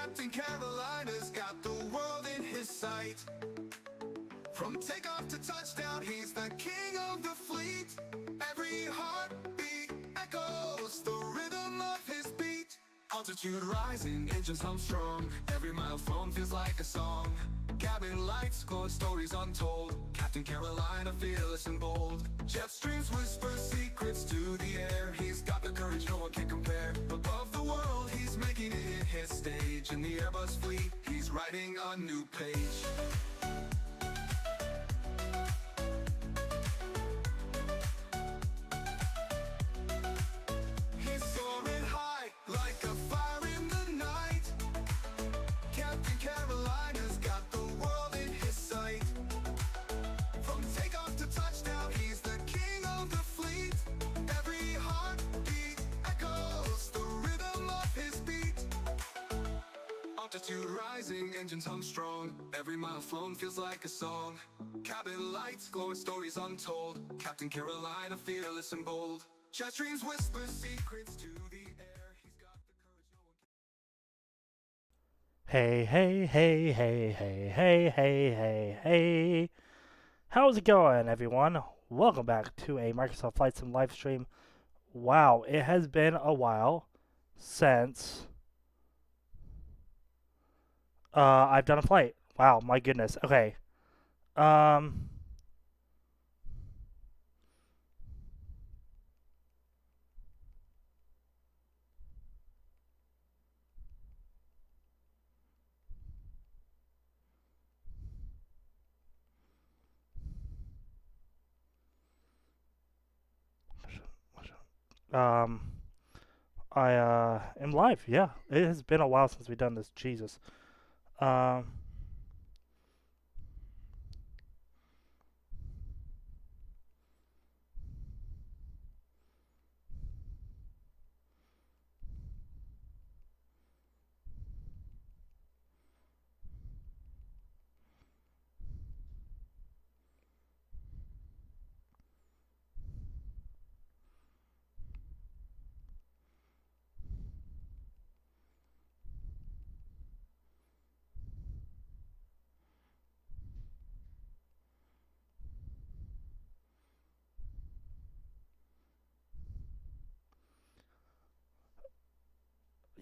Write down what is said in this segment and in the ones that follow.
Captain Carolina's got the world in his sight. From takeoff to touchdown, he's the king of the fleet. Every heartbeat echoes the rhythm of his beat. Altitude rising, engines hum strong. Every mile flown feels like a song. Cabin lights glow, stories untold. Captain Carolina, fearless and bold. Jet streams whisper secrets to the air. He's got the courage no one can compare. Above the world, he's making it his stage. In the Airbus fleet, he's writing a new page. He's soaring high like a fire in the night. Captain Carolina's got the world in his sight. From takeoff to touchdown, he's the king of the fleet. Every heartbeat echoes the rhythm of his beat. Altitude rising, engines hum strong. Every mile flown feels like a song. Cabin lights glow, stories untold. Captain Carolina, fearless and bold. Jet streams whisper secrets to the air. He's got the courage no one can. Hey, hey, hey, hey, hey, hey, hey, hey, hey. How's it going, everyone? Welcome back to a Microsoft Flight Sim live stream. Wow, it has been a while since I've done a flight. Wow, my goodness. Okay. Um, um, I am live. Yeah, it has been a while since we've done this. Jesus. Um,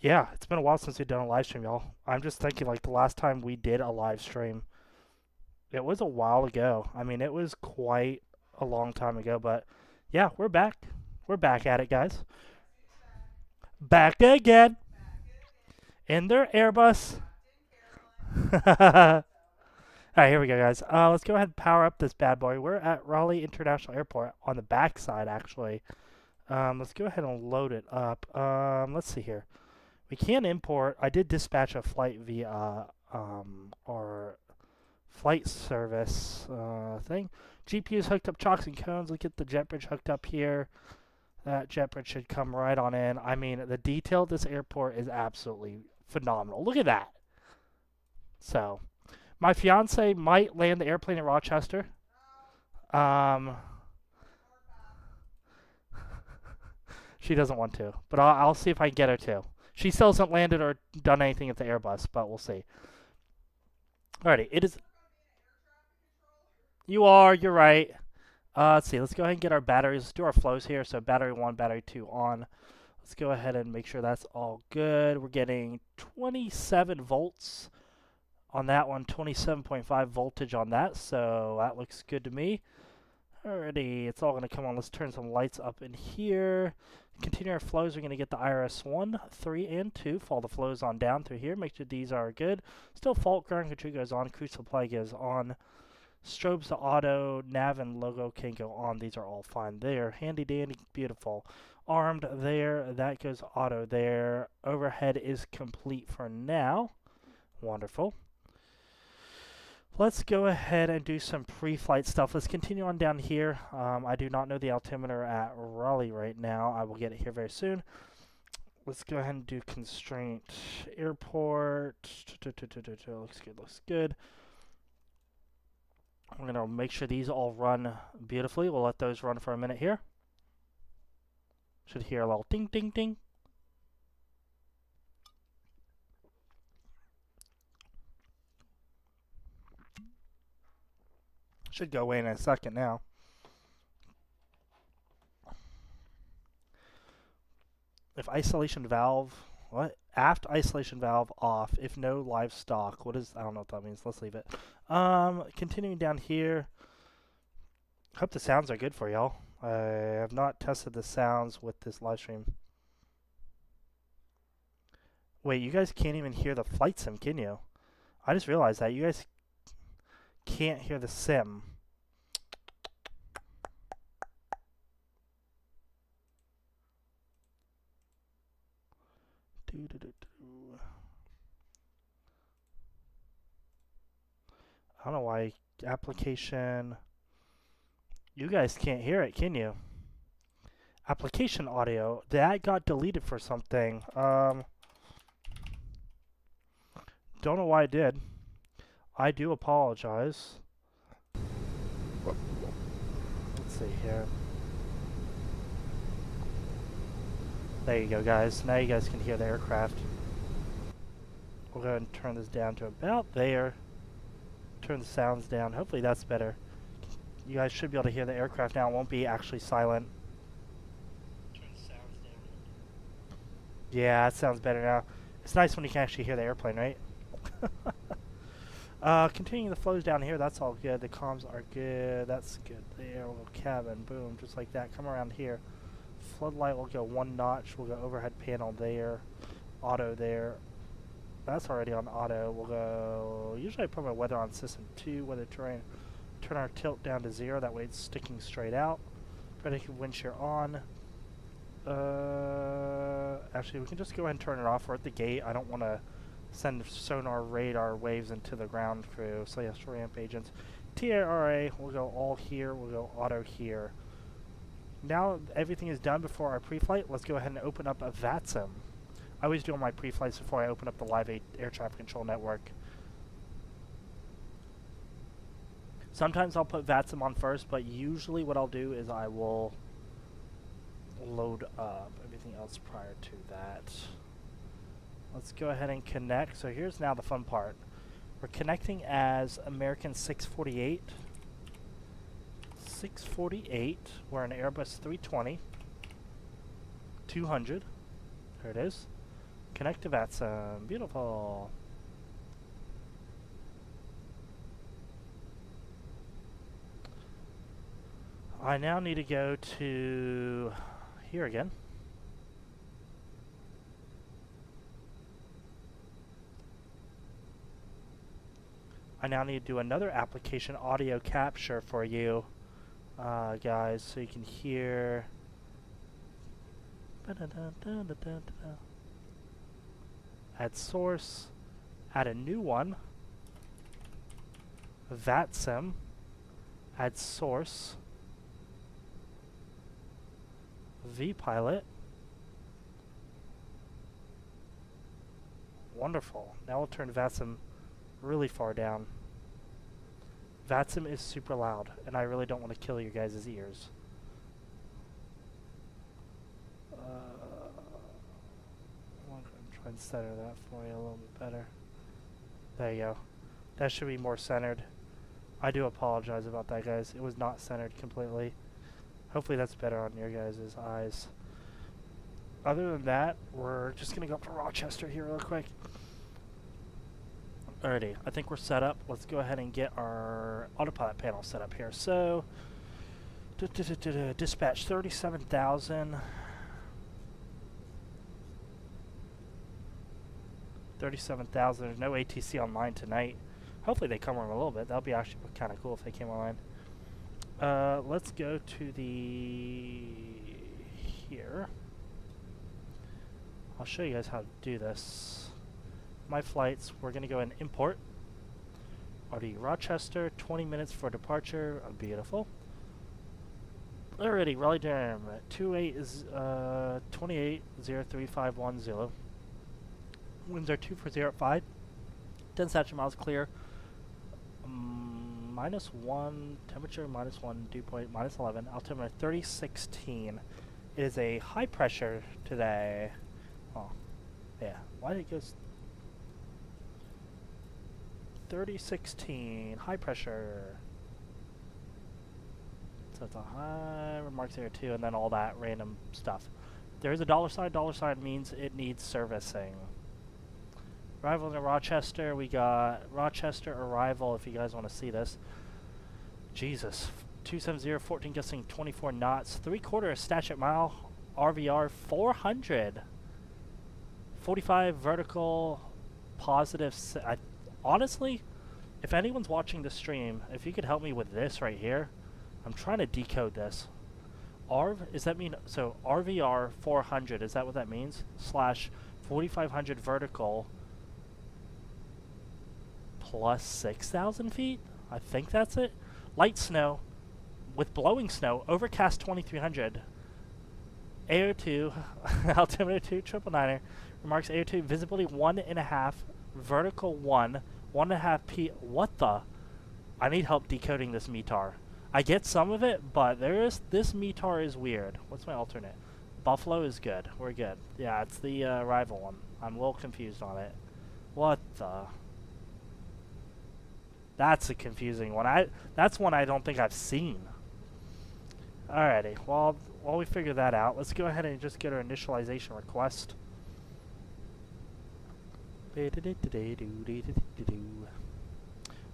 yeah, it's been a while since we've done a live stream, y'all. I'm just thinking, like, the last time we did a live stream, it was a while ago. I mean, it was quite a long time ago, but yeah, we're back. We're back at it, guys. Back again in their Airbus. All right, here we go, guys. Let's go ahead and power up this bad boy. We're at Raleigh International Airport on the back side, actually. Let's go ahead and load it up. Let's see here. We can import. I did dispatch a flight via our flight service thing. GPU's hooked up, chocks and cones. Look at the jet bridge hooked up here. That jet bridge should come right on in. I mean, the detail of this airport is absolutely phenomenal. Look at that. So, my fiance might land the airplane in Rochester. She doesn't want to, but I'll see if I can get her to. She still hasn't landed or done anything at the Airbus, but we'll see. Alrighty, it is. You are. You're right. Let's see. Let's go ahead and get our batteries. Let's do our flows here. So battery 1, battery 2 on. Let's go ahead and make sure that's all good. We're getting 27 volts on that one, 27.5 voltage on that. So that looks good to me. Alrighty, it's all going to come on. Let's turn some lights up in here. Continue our flows. We're going to get the IRS 1, 3, and 2. Follow the flows on down through here. Make sure these are good. Still fault, ground control goes on. Cruise supply goes on. Strobes to auto, nav and logo can go on. These are all fine there. Handy dandy, beautiful. Armed there, that goes auto there. Overhead is complete for now. Wonderful. Let's go ahead and do some pre-flight stuff. Let's continue on down here. I do not know the altimeter at Raleigh right now. I will get it here very soon. Let's go ahead and do constraint airport. Looks good, looks good. We're going to make sure these all run beautifully. We'll let those run for a minute here. Should hear a little ding, ding, ding. Should go away in a second now. If isolation valve, what? Aft isolation valve off. If no livestock, what is? I don't know what that means. Let's leave it. Continuing down here. Hope the sounds are good for y'all. I have not tested the sounds with this live stream. Wait, you guys can't even hear the flight sim, can you? I just realized that you guys can't hear the sim. I don't know why. Application. You guys can't hear it, can you? Application audio. That got deleted for something. Don't know why it did. I do apologize. Let's see here. There you go, guys. Now you guys can hear the aircraft. We'll go ahead and turn this down to about there. Turn the sounds down. Hopefully that's better. You guys should be able to hear the aircraft now. It won't be actually silent. Turn the sounds down. Yeah, that sounds better now. It's nice when you can actually hear the airplane, right? Continuing the flows down here, that's all good. The comms are good. That's good. There, we'll go cabin. Boom, just like that. Come around here. Floodlight will go one notch. We'll go overhead panel there. Auto there. That's already on auto. We'll go... Usually I put my weather on system 2. Weather terrain. Turn our tilt down to 0. That way it's sticking straight out. Predictive wind shear on. Actually, we can just go ahead and turn it off. We're at the gate. I don't want to send sonar radar waves into the ground crew. So yes, ramp agents. TARA, we'll go all here. We'll go auto here. Now everything is done before our pre-flight. Let's go ahead and open up a Vatsim. I always do all my pre-flights before I open up the live air traffic control network. Sometimes I'll put Vatsim on first, but usually what I'll do is I will load up everything else prior to that. Let's go ahead and connect. So here's now the fun part. We're connecting as American 648. 648. We're an Airbus 320-200. There it is. Connect to Vatsim. Beautiful. I now need to go to here again. I now need to do another application audio capture for you guys, so you can hear. Add source, add a new one, Vatsim, add source, vPilot. Wonderful. Now we'll turn Vatsim really far down. Vatsim is super loud, and I really don't want to kill your guys' ears. I'm try and center that for you a little bit better. There you go. That should be more centered. I do apologize about that, guys. It was not centered completely. Hopefully that's better on your guys' eyes. Other than that, we're just going to go up to Rochester here real quick. Alrighty, I think we're set up. Let's go ahead and get our autopilot panel set up here. So, dispatch 37,000. 37,000. There's no ATC online tonight. Hopefully they come on a little bit. That would be actually kind of cool if they came online. Let's go to the here. I'll show you guys how to do this. My flights, we're going to go and import. RDU Rochester, 20 minutes for departure. Oh, beautiful. Alrighty, Raleigh Durham, 2803-510. Winds are 24 at 5. 10 satchel miles clear. -1, temperature -1, dew point -11, altimeter 3016. It is a high pressure today. Oh, yeah. Why did it go 3016? High pressure. So it's a high, remarks here too, and then all that random stuff. There is a dollar sign. Dollar sign means it needs servicing. Arrival in Rochester. We got Rochester arrival, if you guys want to see this. Jesus. 270, 14 gusting 24 knots. 3/4 statute mile. RVR 400. 45 vertical. Positive. Honestly, if anyone's watching the stream, if you could help me with this right here. I'm trying to decode this. Does that mean, so RVR 400, is that what that means? Slash 4,500 vertical plus 6,000 feet? I think that's it. Light snow with blowing snow, overcast 2,300. AO2, altimeter 2, 999er, remarks AO2, visibility 1.5, vertical 1, 1.5 P. What the? I need help decoding this METAR. I get some of it, but this METAR is weird. What's my alternate? Buffalo is good. We're good. Yeah, it's the rival one. I'm a little confused on it. What the? That's a confusing one. That's one I don't think I've seen. Alrighty. Well, while we figure that out, let's go ahead and just get our initialization request.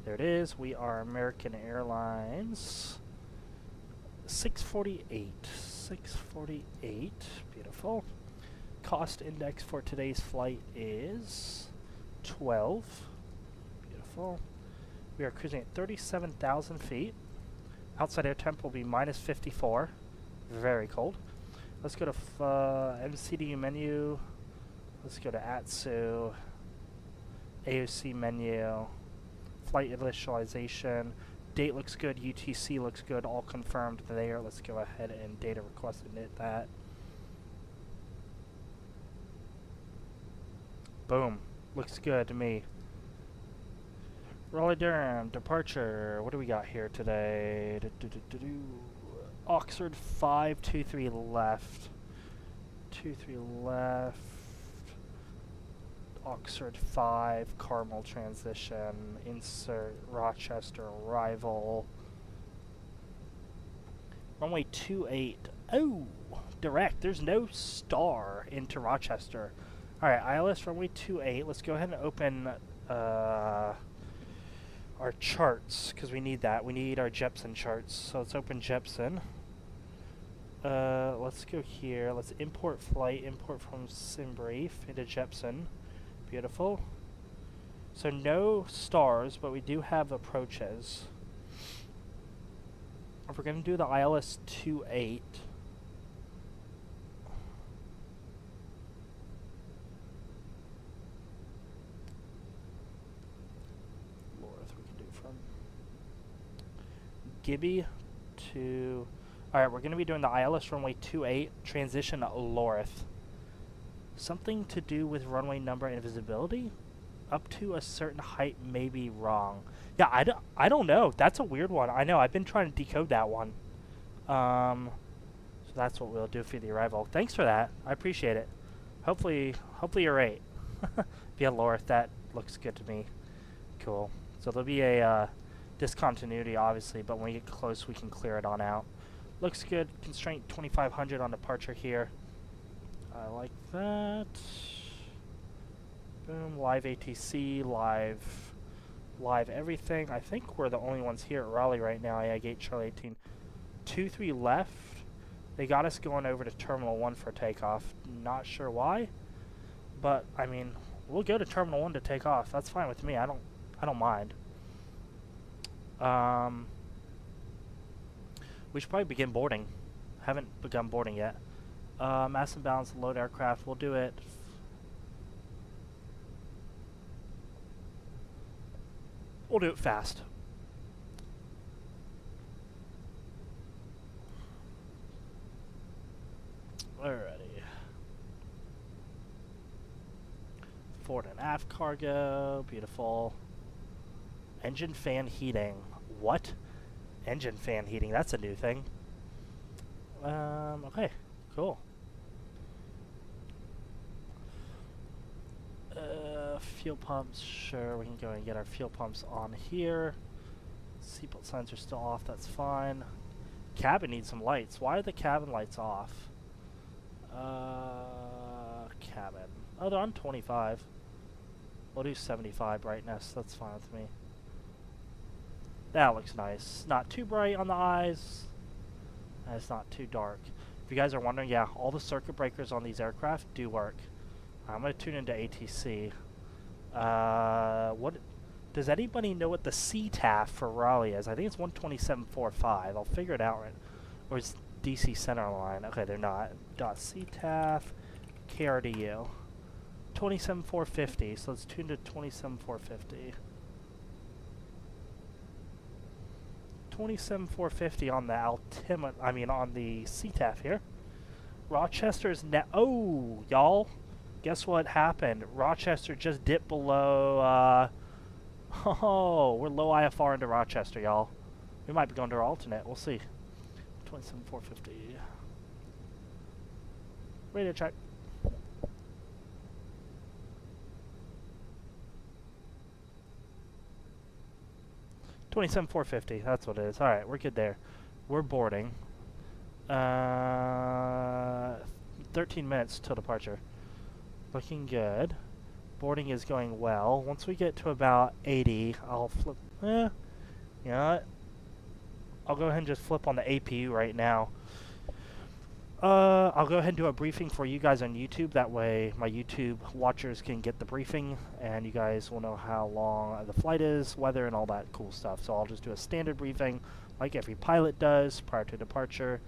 There it is. We are American Airlines. 648. 648. Beautiful. Cost index for today's flight is 12. Beautiful. We are cruising at 37,000 feet. Outside air temp will be minus 54. Very cold. Let's go to MCDU menu. Let's go to ATSU. AOC menu. Flight initialization. Date looks good. UTC looks good. All confirmed there. Let's go ahead and data request init that. Boom. Looks good to me. Raleigh Durham, departure. What do we got here today? Oxford 523 left. 23 left. Oxford 5, Carmel transition, insert Rochester arrival. Runway 28. Oh, direct. There's no star into Rochester. Alright, ILS runway 28. Let's go ahead and open our charts, because we need that. We need our Jepson charts. So let's open Jepson. Let's go here. Let's import flight, import from SimBrief into Jepson. Beautiful. So no stars, but we do have approaches. If we're going to do the ILS 28, Lorth we can do from Gibby to... Alright, we're going to be doing the ILS runway 28, transition Lorth. Something to do with runway number and visibility? Up to a certain height may be wrong. Yeah, I don't know. That's a weird one. I know. I've been trying to decode that one. So that's what we'll do for the arrival. Thanks for that. I appreciate it. Hopefully you're right. Via Lorth, that looks good to me. Cool. So there'll be a discontinuity, obviously, but when we get close, we can clear it on out. Looks good. Constraint 2500 on departure here. I like that. Boom, live ATC, live everything. I think we're the only ones here at Raleigh right now. Yeah, gate Charlie 18. 23 left. They got us going over to Terminal 1 for takeoff. Not sure why, but I mean, we'll go to Terminal 1 to take off. That's fine with me. I don't mind. We should probably begin boarding. Haven't begun boarding yet. Mass imbalance, load aircraft. We'll do it. We'll do it fast. Alrighty. Forward and aft cargo. Beautiful. Engine fan heating. What? Engine fan heating. That's a new thing. Okay. Cool. Fuel pumps, sure, we can go and get our fuel pumps on here. Seatbelt signs are still off, that's fine. Cabin needs some lights. Why are the cabin lights off? Cabin. Oh, they're on 25. We'll do 75 brightness. That's fine with me. That looks nice. Not too bright on the eyes. And it's not too dark. If you guys are wondering, yeah, all the circuit breakers on these aircraft do work. I'm going to tune into ATC. What does anybody know what the CTAF for Raleigh is? I think it's 127.45. I'll figure it out. Right. Or is DC center line? Okay, they're not. .CTAF KRDU 27.450. So let's tune to 27.450. 27.450 on the altimeter. I mean on the CTAF here. Rochester's net. Oh, y'all. Guess what happened? Rochester just dipped below. Oh, we're low IFR into Rochester, y'all. We might be going to our alternate. We'll see. 27.450. Radio check. $27,450. That's what it is. All right, we're good there. We're boarding. 13 minutes till departure. Looking good. Boarding is going well. Once we get to about 80, I'll flip. You know what? I'll go ahead and just flip on the APU right now. I'll go ahead and do a briefing for you guys on YouTube. That way my YouTube watchers can get the briefing and you guys will know how long the flight is, weather, and all that cool stuff. So I'll just do a standard briefing like every pilot does prior to departure.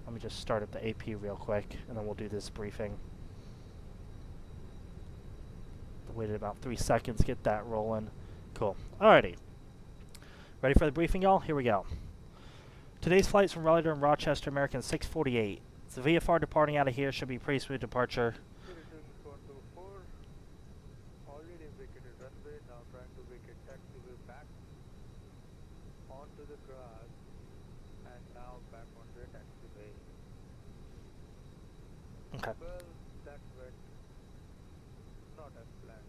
Let me just start up the APU real quick and then we'll do this briefing. Waited about 3 seconds, get that rolling. Cool. Alrighty. Ready for the briefing, y'all? Here we go. Today's flights from Raleigh to Rochester, American 648. The VFR departing out of here should be pretty smooth departure. Already vacated runway, now trying to vacate taxiway back onto the grass and now back onto the taxiway. Okay. Well, that went not as planned.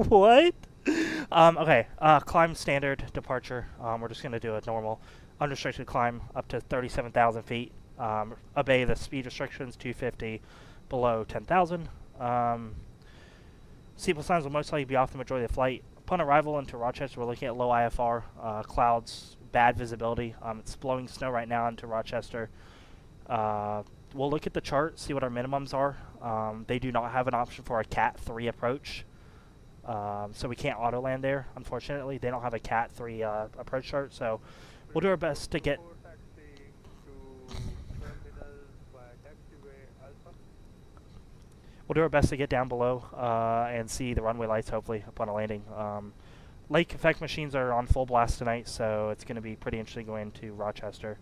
What? Okay, climb standard departure. We're just going to do a normal unrestricted climb up to 37,000 feet. Obey the speed restrictions, 250 below 10,000. Seatbelt signs will most likely be off the majority of the flight. Upon arrival into Rochester, we're looking at low IFR, clouds, bad visibility. It's blowing snow right now into Rochester. We'll look at the chart, see what our minimums are. They do not have an option for a Cat 3 approach. So we can't auto land there, unfortunately. They don't have a Cat 3 approach chart, so we'll do our best to get... We'll do our best to get down below and see the runway lights, hopefully, upon a landing. Lake effect machines are on full blast tonight, so it's going to be pretty interesting going to Rochester.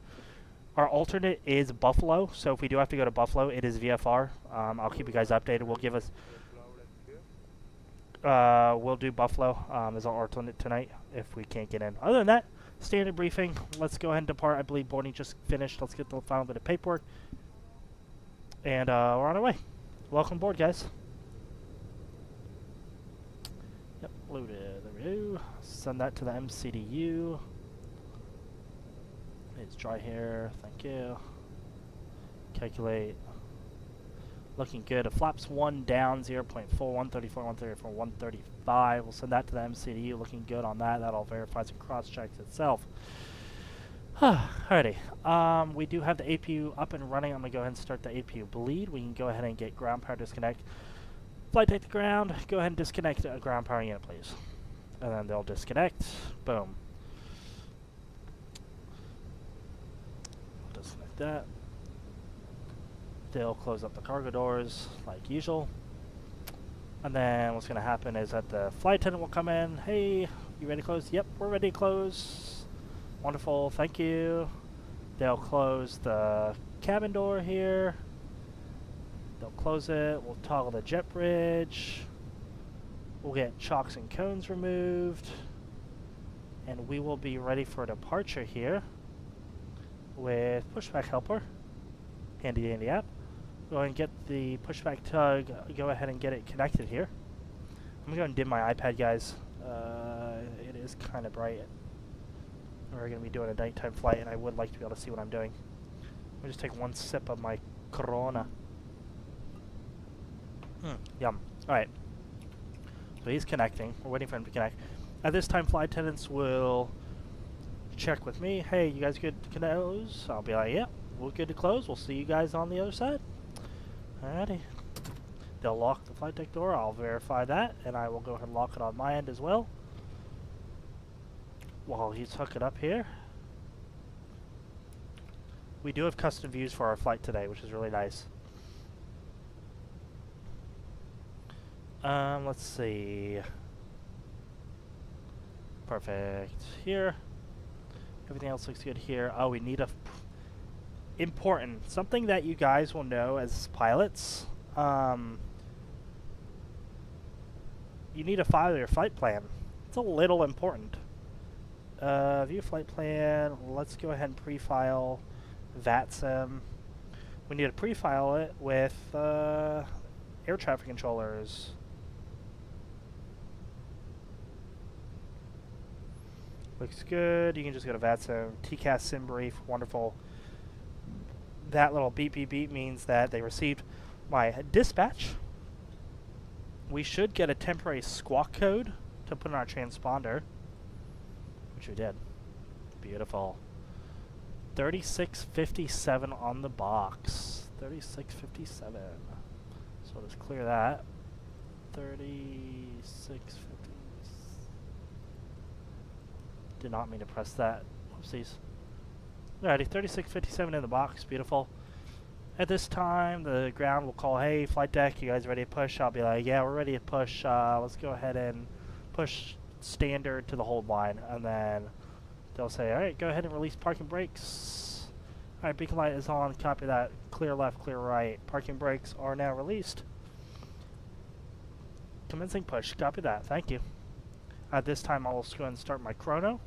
Our alternate is Buffalo, so if we do have to go to Buffalo, it is VFR. I'll keep you guys updated. We'll give us... we'll do Buffalo as our alternate tonight if we can't get in. Other than that, standard briefing. Let's go ahead and depart. I believe boarding just finished. Let's get the final bit of paperwork. And we're on our way. Welcome aboard, guys. Yep, loaded. There we go. Send that to the MCDU. It's dry here. Thank you. Calculate. Looking good. Flaps 1 down, 0.4, 134, 134, 135. We'll send that to the MCDU. Looking good on that. That'll verify and cross-checks itself. Alrighty. We do have the APU up and running. I'm going to go ahead and start the APU bleed. We can go ahead and get ground power disconnect. Flight take to ground. Go ahead and disconnect a ground power unit, please. And then they'll disconnect. Boom. Disconnect that. They'll close up the cargo doors like usual. And then what's going to happen is that the flight attendant will come in. Hey, you ready to close? Yep, we're ready to close. Wonderful, thank you. They'll close the cabin door here. They'll close it. We'll toggle the jet bridge. We'll get chocks and cones removed. And we will be ready for departure here with pushback helper. Handy dandy app. Go ahead and get the pushback tug. Go ahead and get it connected here. I'm going to go and dim my iPad, guys. It is kind of bright. We're going to be doing a nighttime flight, and I would like to be able to see what I'm doing. Let me just take one sip of my Corona. Yum. Alright. So he's connecting. We're waiting for him to connect. At this time, flight attendants will check with me. Hey, you guys good to close? I'll be like, yeah, we're good to close. We'll see you guys on the other side. Alrighty. They'll lock the flight deck door. I'll verify that, and I will go ahead and lock it on my end as well. While he's hooking up here. We do have custom views for our flight today, which is really nice. Let's see. Perfect. Here. Everything else looks good here. Oh, we need a... important. Something that you guys will know as pilots. You need to file your flight plan. It's a little important. View flight plan. Let's go ahead and pre-file Vatsim. We need to pre-file it with air traffic controllers. Looks good. You can just go to Vatsim. TCAS sim brief. Wonderful. That little beep beep beep means that they received my dispatch. We should get a temporary squawk code to put in our transponder. Which we did. Beautiful. 3657 on the box. 3657. So we'll just clear that. 3650. Did not mean to press that. Whoopsies. Alrighty, 3657 in the box. Beautiful. At this time, the ground will call, hey, flight deck, you guys ready to push? I'll be like, yeah, we're ready to push. Let's go ahead and push standard to the hold line. And then they'll say, alright, go ahead and release parking brakes. Alright, beacon light is on. Copy that. Clear left, clear right. Parking brakes are now released. Commencing push. Copy that. Thank you. At this time, I'll go ahead and start my chrono.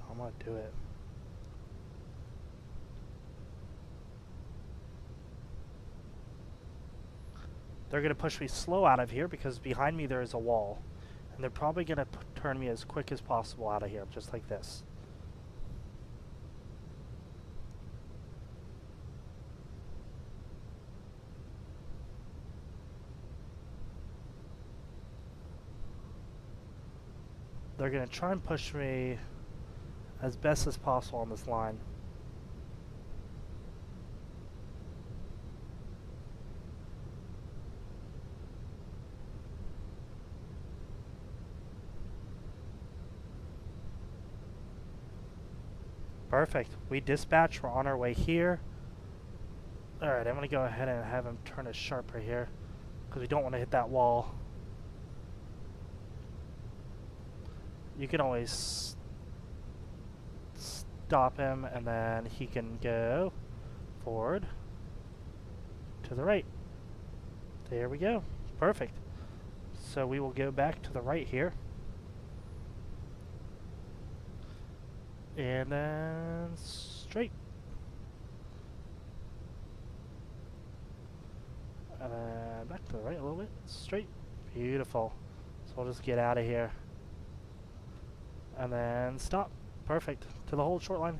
I'm gonna do it. They're gonna push me slow out of here because behind me there is a wall. And they're probably gonna turn me as quick as possible out of here, just like this. They're gonna try and push me as best as possible on this line. Perfect. We dispatch. We're on our way here. Alright, I'm going to go ahead and have him turn it sharper here because we don't want to hit that wall. You can always stop him and then he can go forward to the right. There we go. Perfect. So we will go back to the right here. And then straight. And then back to the right a little bit. Straight. Beautiful. So we'll just get out of here. And then stop. Perfect. To the hold short line.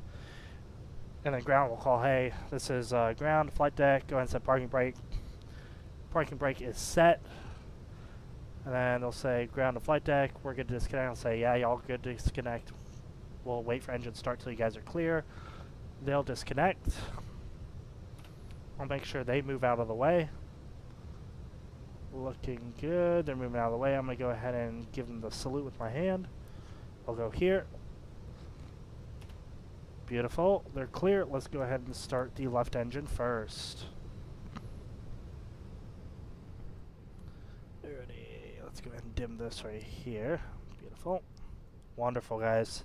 And then ground will call, hey, this is ground, flight deck, go ahead and set parking brake. Parking brake is set. And then they'll say ground to flight deck, we're good to disconnect. I'll say, yeah, y'all good to disconnect. We'll wait for engine start till you guys are clear. They'll disconnect. I'll make sure they move out of the way. Looking good. They're moving out of the way. I'm going to go ahead and give them the salute with my hand. I'll go here. Beautiful. They're clear. Let's go ahead and start the left engine first. Ready. Let's go ahead and dim this right here. Beautiful. Wonderful, guys.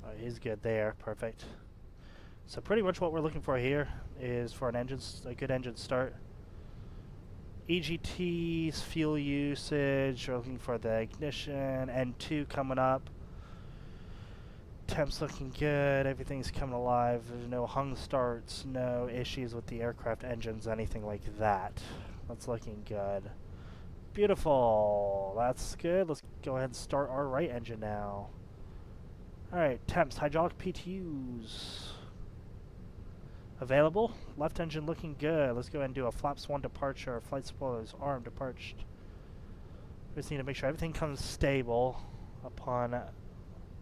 Oh, he's good there. Perfect. So pretty much what we're looking for here is for an engine, a good engine start. EGT's fuel usage, we're looking for the ignition, N2 coming up. Temps looking good, everything's coming alive, there's no hung starts, no issues with the aircraft engines, anything like that. That's looking good. Beautiful, that's good. Let's go ahead and start our right engine now. Alright, temps, hydraulic PTUs. Available. Left engine looking good. Let's go ahead and do a flaps 1 departure. Flight spoilers arm departure. We just need to make sure everything comes stable upon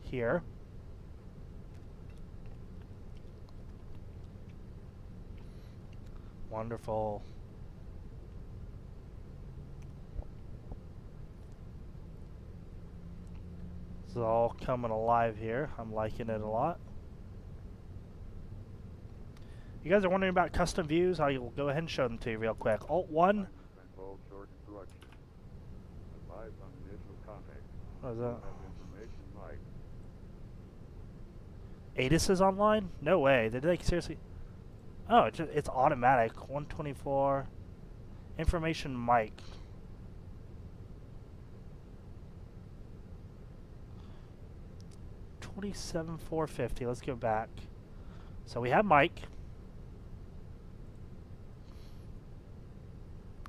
here. Wonderful. This is all coming alive here. I'm liking it a lot. You guys are wondering about custom views? I will go ahead and show them to you real quick. Alt 1. What is that? ATC is online? No way. Did they seriously? Oh, it's automatic. 124. Information mic. $27,450. Let's go back. So we have mic.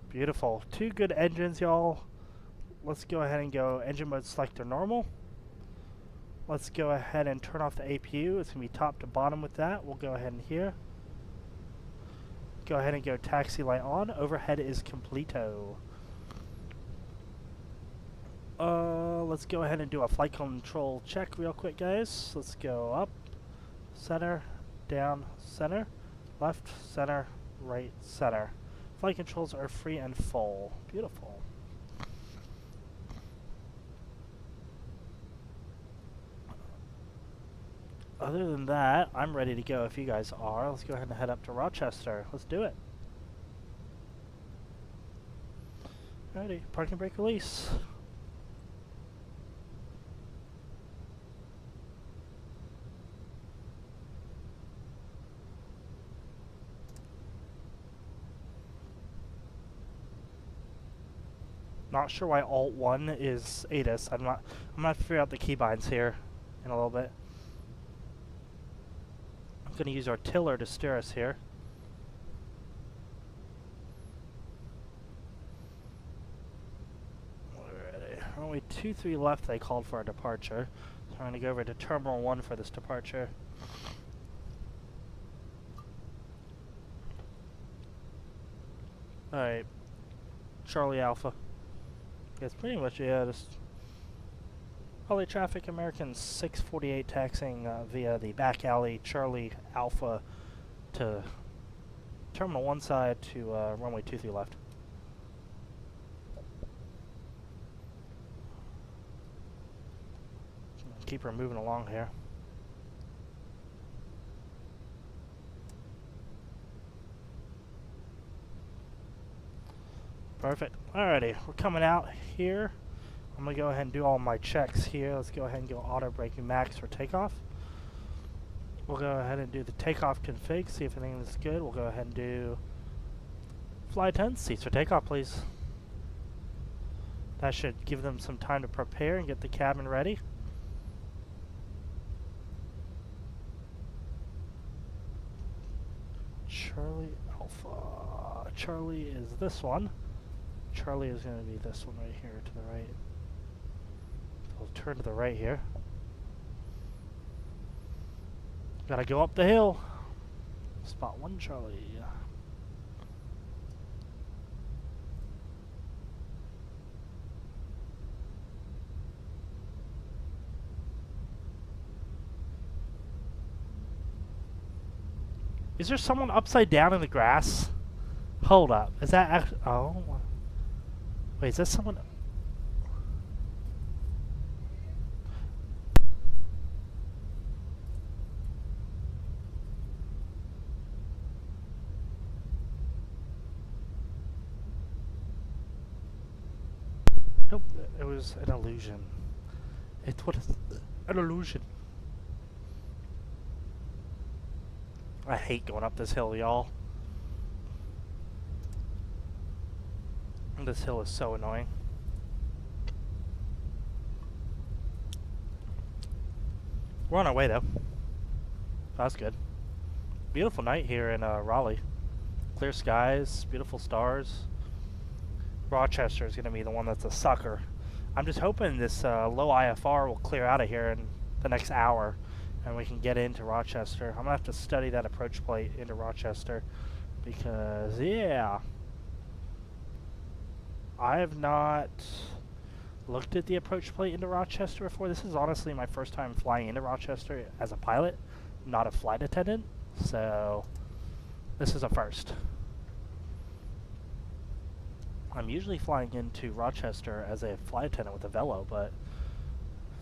Beautiful. 2 good engines, y'all. Let's go ahead and go engine mode selector normal. Let's go ahead and turn off the APU. It's going to be top to bottom with that. We'll go ahead and here. Go ahead and go taxi light on. Overhead is completo. Let's go ahead and do a flight control check real quick, guys. Let's go up, center, down, center, left, center, right, center. Flight controls are free and full. Beautiful. Other than that, I'm ready to go if you guys are. Let's go ahead and head up to Rochester. Let's do it. Alrighty, parking brake release. Not sure why Alt 1 is ATIS. I'm gonna figure out the keybinds here in a little bit. I'm gonna use our tiller to steer us here. Alrighty. Only 2-3 left. They called for a departure. So I'm gonna go over to Terminal 1 for this departure. Alright. Charlie Alpha. It's pretty much, yeah, just probably traffic American 648 taxiing via the back alley Charlie Alpha to Terminal 1 side to runway 23 left. Keep her moving along here. Perfect. Alrighty, we're coming out here. I'm going to go ahead and do all my checks here. Let's go ahead and go auto braking max for takeoff. We'll go ahead and do the takeoff config, see if anything is good. We'll go ahead and do fly 10, seats for takeoff, please. That should give them some time to prepare and get the cabin ready. Charlie Alpha. Charlie is this one. Charlie is going to be this one right here to the right. We'll turn to the right here. Gotta go up the hill. Spot 1 Charlie. Is there someone upside down in the grass? Hold up. Is that actually... Oh. Wait, is that someone... Nope, it was an illusion. It was an illusion. I hate going up this hill, y'all. This hill is so annoying. We're on our way though. That's good. Beautiful night here in Raleigh. Clear skies, beautiful stars. Rochester is going to be the one that's a sucker. I'm just hoping this low IFR will clear out of here in the next hour and we can get into Rochester. I'm going to have to study that approach plate into Rochester because, yeah, I have not looked at the approach plate into Rochester before. This is honestly my first time flying into Rochester as a pilot, not a flight attendant, so this is a first. I'm usually flying into Rochester as a flight attendant with a Velo, but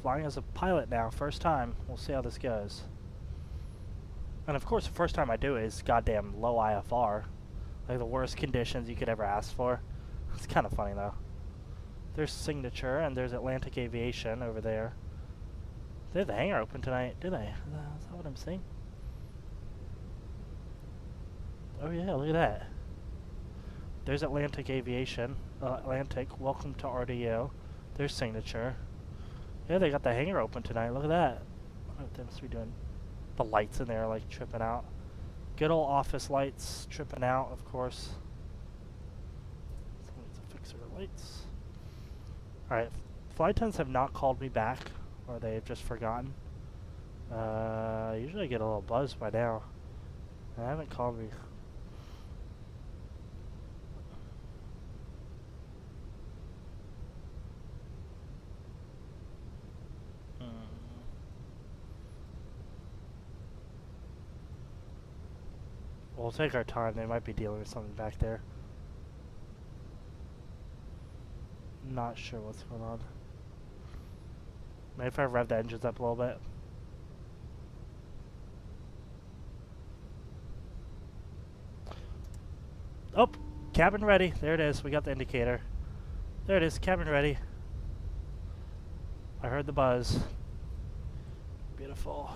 flying as a pilot now, first time. We'll see how this goes. And of course, the first time I do it is goddamn low IFR. Like the worst conditions you could ever ask for. It's kind of funny though. There's Signature and there's Atlantic Aviation over there. They have the hangar open tonight, do they? Is that what I'm seeing? Oh yeah, look at that. There's Atlantic Aviation. Atlantic, welcome to RDU. There's Signature. Yeah, they got the hangar open tonight. Look at that. What they must be doing. The lights in there like tripping out. Good old office lights tripping out, of course. Someone needs to fix their lights. Alright, flight attendants have not called me back, or they've just forgotten. Usually I get a little buzz by now. They haven't called me. We'll take our time. They might be dealing with something back there. Not sure what's going on. Maybe if I rev the engines up a little bit. Oh, cabin ready. There it is. We got the indicator. There it is. Cabin ready. I heard the buzz. Beautiful.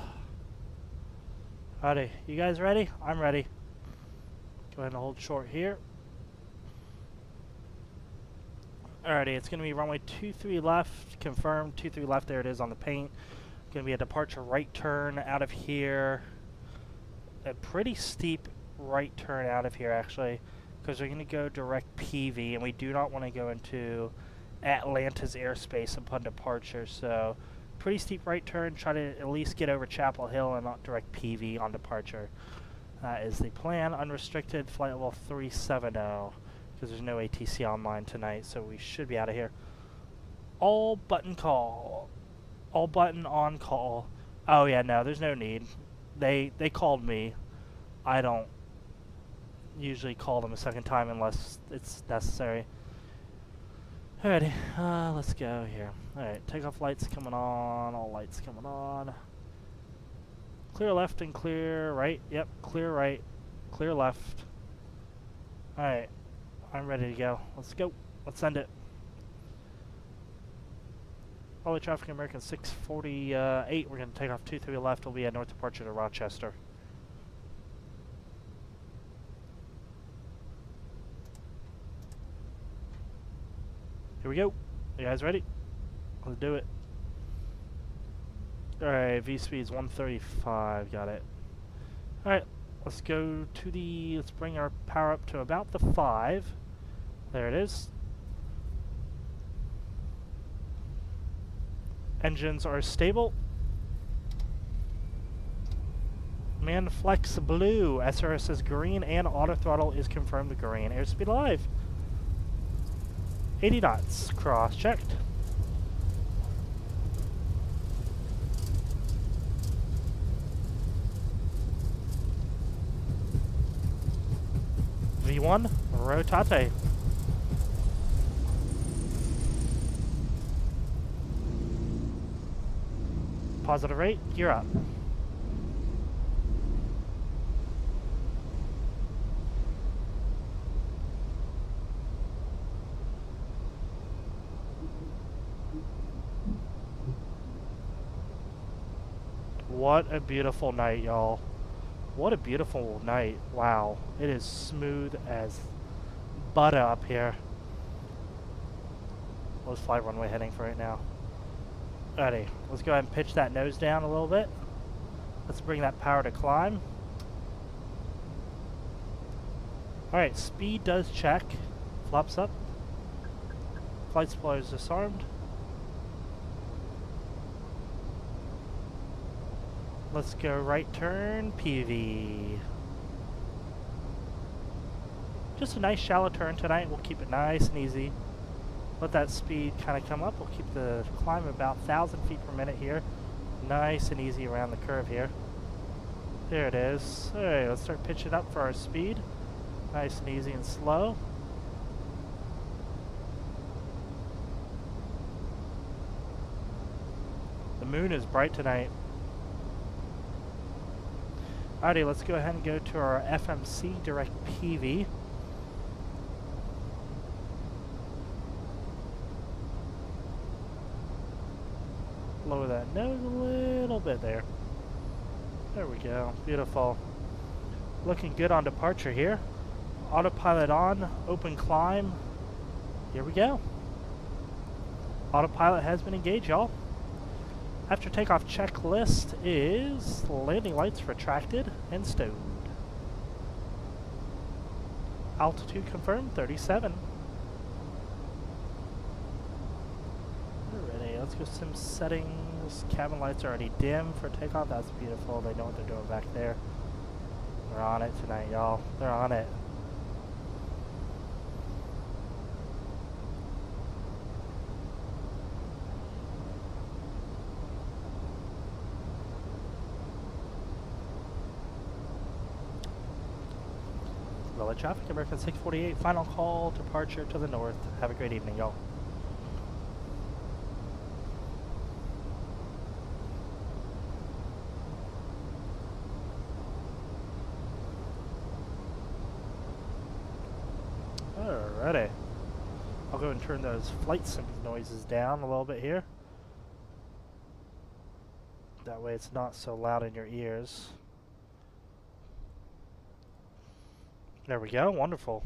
Howdy. You guys ready? I'm ready. Go ahead and hold short here. Alrighty, it's going to be runway 23 left, confirmed, 23 left, there it is on the paint. Going to be a departure right turn out of here. A pretty steep right turn out of here actually, because we're going to go direct PV and we do not want to go into Atlanta's airspace upon departure, so pretty steep right turn, try to at least get over Chapel Hill and not direct PV on departure. That is the plan. Unrestricted flight level 370 because there's no ATC online tonight, so we should be out of here. All button call. All button on call. Oh yeah, no, there's no need. They called me. I don't usually call them a second time unless it's necessary. Alrighty, let's go here. Alright, takeoff lights coming on, all lights coming on. Clear left and clear right. Yep, clear right, clear left. Alright, I'm ready to go. Let's go. Let's send it. All the traffic American 648. We're going to take off 23 left. We'll be at north departure to Rochester. Here we go. You guys ready? Let's do it. Alright, V-speed's 135, got it. Alright, let's go to the, let's bring our power up to about the 5. There it is. Engines are stable. Man flex blue, SRS is green, and auto throttle is confirmed green. Airspeed alive. 80 knots, cross-checked. V1, rotate. Positive rate, gear up. What a beautiful night, y'all. What a beautiful night. Wow. It is smooth as butter up here. Let's fly runway heading for right now. Alrighty, let's go ahead and pitch that nose down a little bit. Let's bring that power to climb. Alright, speed does check. Flaps up. Flight spoiler is disarmed. Let's go right turn, PV. Just a nice shallow turn tonight. We'll keep it nice and easy. Let that speed kind of come up. We'll keep the climb about 1,000 feet per minute here. Nice and easy around the curve here. There it is. Alright, let's start pitching up for our speed. Nice and easy and slow. The moon is bright tonight. Alrighty, let's go ahead and go to our FMC direct PV. Lower that nose a little bit there. There we go. Beautiful. Looking good on departure here. Autopilot on, open climb. Here we go. Autopilot has been engaged, y'all. After takeoff checklist is landing lights retracted and stowed. Altitude confirmed, 37. Alrighty, let's go sim settings. Cabin lights are already dim for takeoff. That's beautiful. They know what they're doing back there. They're on it tonight, y'all. They're on it. Low traffic, American 648, final call, departure to the north. Have a great evening, y'all. Alrighty. I'll go and turn those flight sim noises down a little bit here. That way it's not so loud in your ears. There we go, wonderful.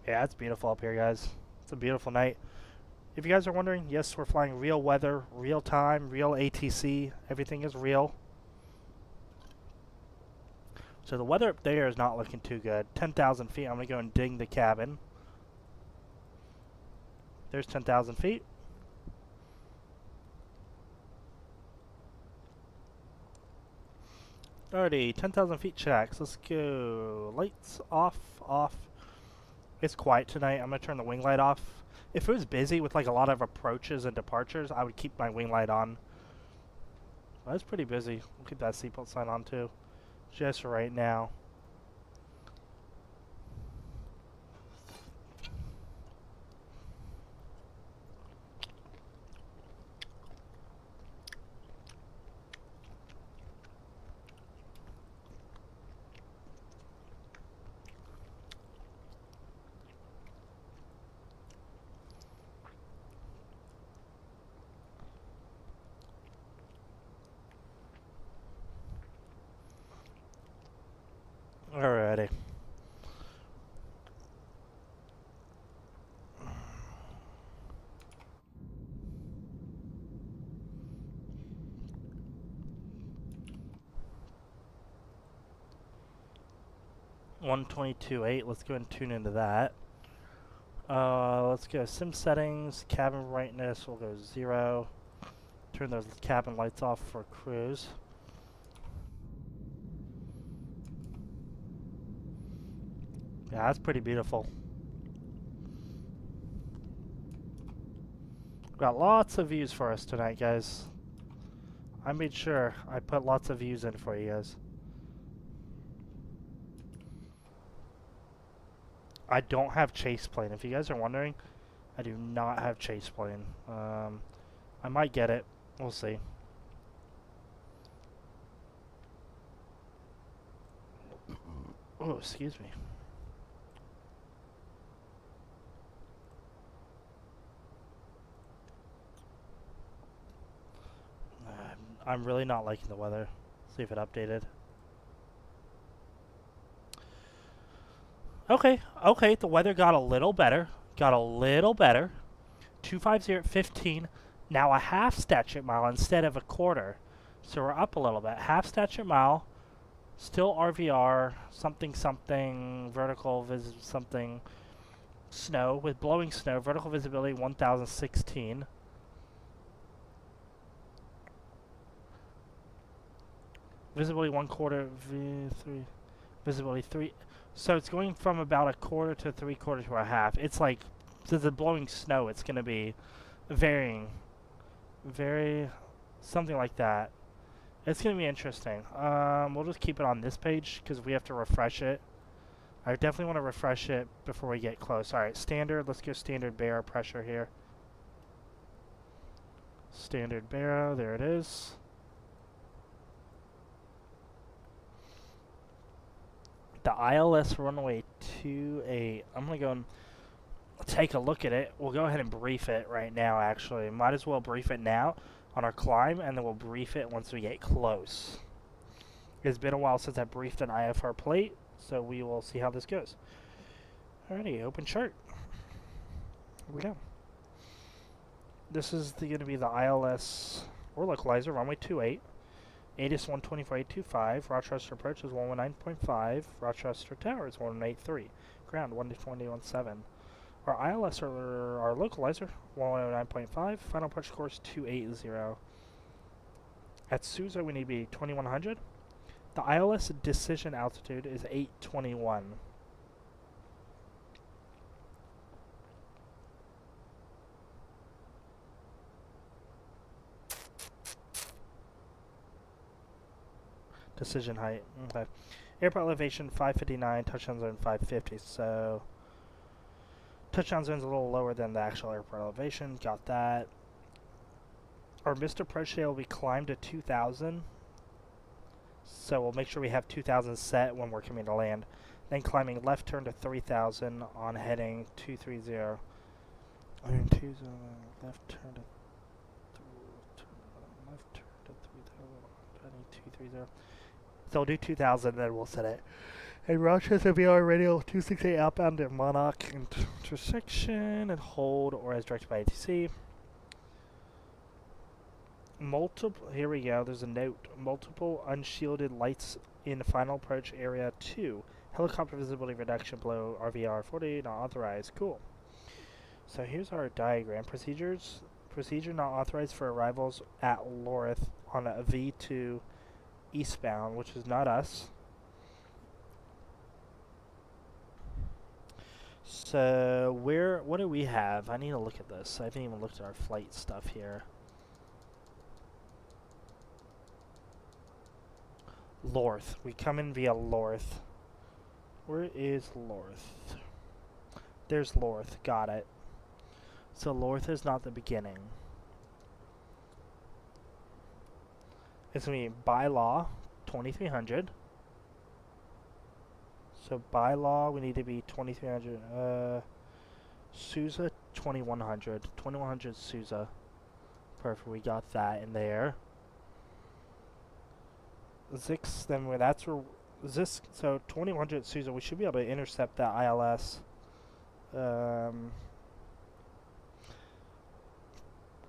Yeah, it's beautiful up here, guys. It's a beautiful night. If you guys are wondering, yes, we're flying real weather, real time, real ATC. Everything is real. So the weather up there is not looking too good. 10,000 feet, I'm going to go and ding the cabin. There's 10,000 feet. Alrighty, 10,000 feet checks. Let's go. Lights off, off. It's quiet tonight. I'm going to turn the wing light off. If it was busy with like a lot of approaches and departures, I would keep my wing light on. Well, it's pretty busy. We'll keep that seatbelt sign on too. Just for right now. Alrighty. $122.8. Let's go and tune into that. Let's go sim settings, cabin brightness. We'll go 0. Turn those cabin lights off for cruise. Yeah, that's pretty beautiful. Got lots of views for us tonight, guys. I made sure I put lots of views in for you guys. I don't have chase plane. If you guys are wondering, I do not have chase plane. I might get it. We'll see. Oh, excuse me. I'm really not liking the weather. See if it updated. Okay, okay, the weather got a little better. Got a little better. 250 at 15. Now a half statute mile instead of a quarter. So we're up a little bit. Half statute mile. Still RVR. Something something. Vertical something. Snow. With blowing snow. Vertical visibility 1016. Visibility 1/4. V3. Visibility 3. So it's going from about a quarter to 3/4 to a half. It's like, since it's blowing snow, it's going to be varying. Something like that. It's going to be interesting. We'll just keep it on this page because we have to refresh it. I definitely want to refresh it before we get close. Alright, standard. Let's go standard bearer pressure here. Standard bearer. There it is. The ILS runway 28. I'm going to go and take a look at it. We'll go ahead and brief it right now, actually. Might as well brief it now on our climb, and then we'll brief it once we get close. It's been a while since I briefed an IFR plate, so we will see how this goes. Alrighty, open chart. Here we go. This is going to be the ILS or localizer, runway 28. ATIS 124.825, Rochester approach is 119.5, Rochester tower is 183, ground 120.17. Our ILS or our localizer 109.5, final approach course 280. At Sousa we need to be 2100. The ILS decision altitude is 821. Decision height. Okay. Airport elevation 559, touchdown zone 550. So touchdown zone's a little lower than the actual airport elevation. Got that. Our missed approach day will be climbed to 2000. So we'll make sure we have 2000 set when we're coming to land. Then climbing left turn to 3000 on heading 230. Left turn to left turn to 3000 heading 230. So we'll do 2000, then we'll set it. And Rochester VR radio 268 outbound to Monarch intersection and hold or as directed by ATC. Here we go, there's a note. Multiple unshielded lights in final approach area 2. Helicopter visibility reduction below RVR 40, not authorized. Cool. So here's our diagram. Procedures. Procedure not authorized for arrivals at Lorith on a V2 eastbound, which is not us. So what do we have? I need to look at this. I haven't even looked at our flight stuff here. Lorth. We come in via Lorth. Where is Lorth? There's Lorth. Got it. So Lorth is not the beginning. It's going to be by law 2300. So by law we need to be 2300. Sousa 2100. 2100 Sousa. Perfect. We got that in there. Zix, then that's where Zisk. So 2100 Sousa. We should be able to intercept that ILS. Down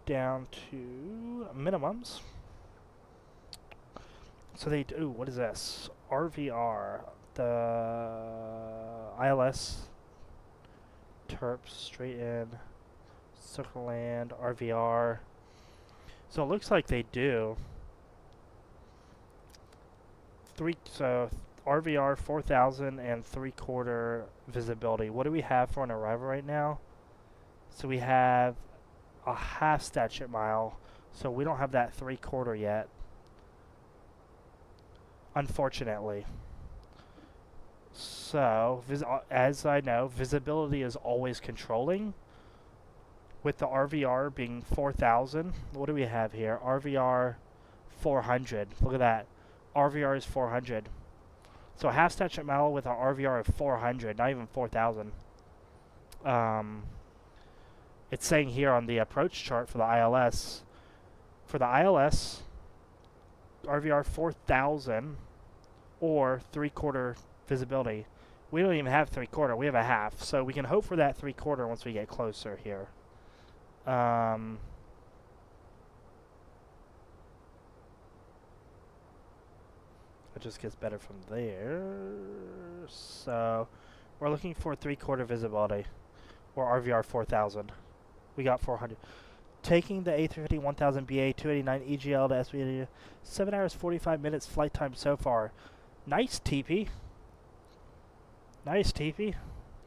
to minimums. So they do, what is this? RVR, the ILS, Terps, straight in, circle land, RVR. So it looks like they do. So RVR 4,000 and 3/4 visibility. What do we have for an arrival right now? So we have a half statute mile. So we don't have that 3/4 yet. Unfortunately. So, as I know, visibility is always controlling. With the RVR being 4,000, what do we have here? RVR 400. Look at that. RVR is 400. So, half statute mile with an RVR of 400, not even 4,000. It's saying here on the approach chart for the ILS. For the ILS, RVR 4000 or 3/4 visibility. We don't even have 3/4, we have a half, so we can hope for that 3/4 once we get closer here. It just gets better from there. So we're looking for 3/4 visibility or RVR 4000. We got 400. Taking the A320-1000 BA 289 EGL to SB, 7 hours 45 minutes flight time so far. Nice TP. Nice TP.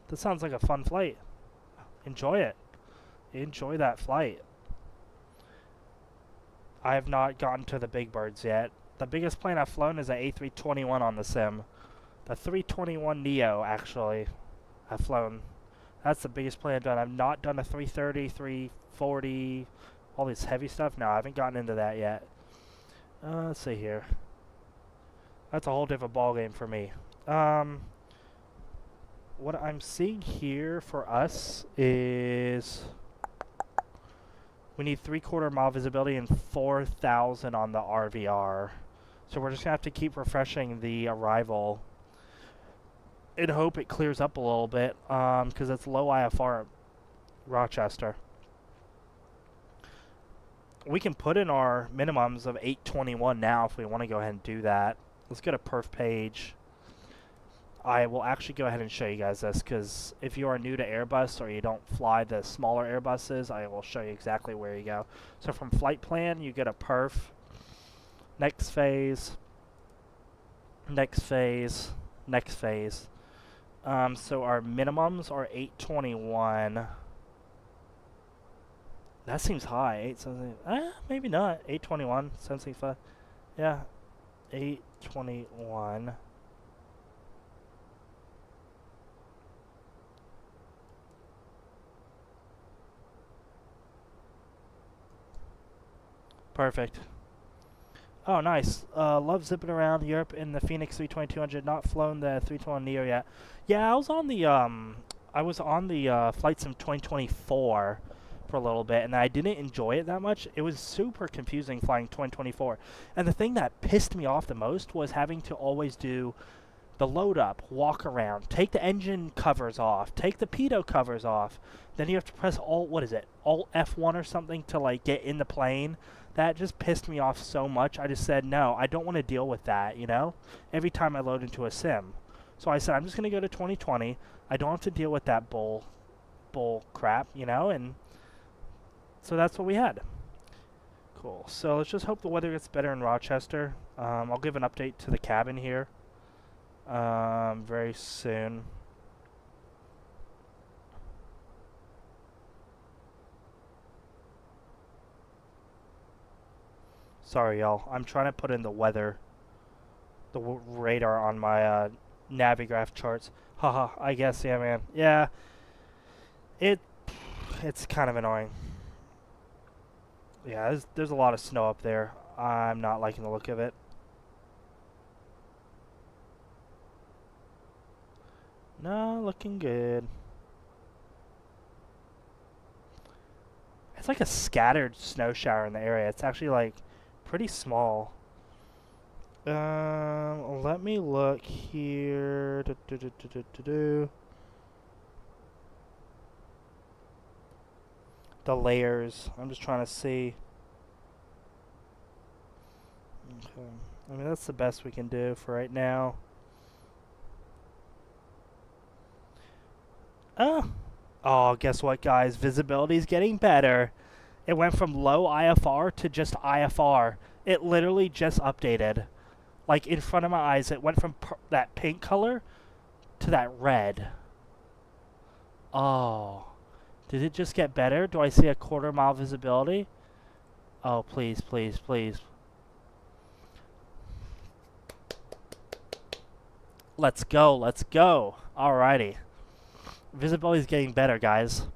This sounds like a fun flight. Enjoy it. Enjoy that flight. I have not gotten to the big birds yet. The biggest plane I've flown is an A321 on the sim. The 321neo, actually, I've flown. That's the biggest plane I've done. I've not done a 330, 340, all this heavy stuff. No, I haven't gotten into that yet. Let's see here. That's a whole different ballgame for me. What I'm seeing here for us is we need 3/4 mile visibility and 4,000 on the RVR. So we're just going to have to keep refreshing the arrival and hope it clears up a little bit because it's low IFR at Rochester. We can put in our minimums of 821 now if we want to go ahead and do that. Let's go to perf page. I will actually go ahead and show you guys this because if you are new to Airbus or you don't fly the smaller Airbuses, I will show you exactly where you go. So from flight plan, you go to perf, next phase, next phase, next phase. So our minimums are 821. That seems high. 875. Maybe not. 821. 765. Yeah. 821. Perfect. Oh, nice. Love zipping around Europe in the Phoenix 320-200. Not flown the 321neo yet. Yeah, I was on the Flight Sim 2024 for a little bit, and I didn't enjoy it that much. It was super confusing flying 2024. And the thing that pissed me off the most was having to always do the load up, walk around, take the engine covers off, take the pitot covers off. Then you have to press Alt F1 or something to like get in the plane. That just pissed me off so much. I just said, no, I don't want to deal with that, you know, every time I load into a sim. So I said, I'm just going to go to 2020. I don't have to deal with that bull crap, you know, and so that's what we had. Cool. So let's just hope the weather gets better in Rochester. I'll give an update to the cabin here very soon. Sorry, y'all. I'm trying to put in the weather, the radar on my Navigraph charts. Haha, I guess, yeah, man. Yeah, it's kind of annoying. Yeah, there's a lot of snow up there. I'm not liking the look of it. No, looking good. It's like a scattered snow shower in the area. It's actually like pretty small. Let me look here. The layers. I'm just trying to see. Okay. I mean, that's the best we can do for right now. Oh, guess what, guys? Visibility is getting better. It went from low IFR to just IFR. It literally just updated. Like, in front of my eyes, it went from that pink color to that red. Oh. Did it just get better? Do I see a 1/4 mile visibility? Oh, please, please, please. Let's go, let's go. Alrighty. Visibility is getting better, guys.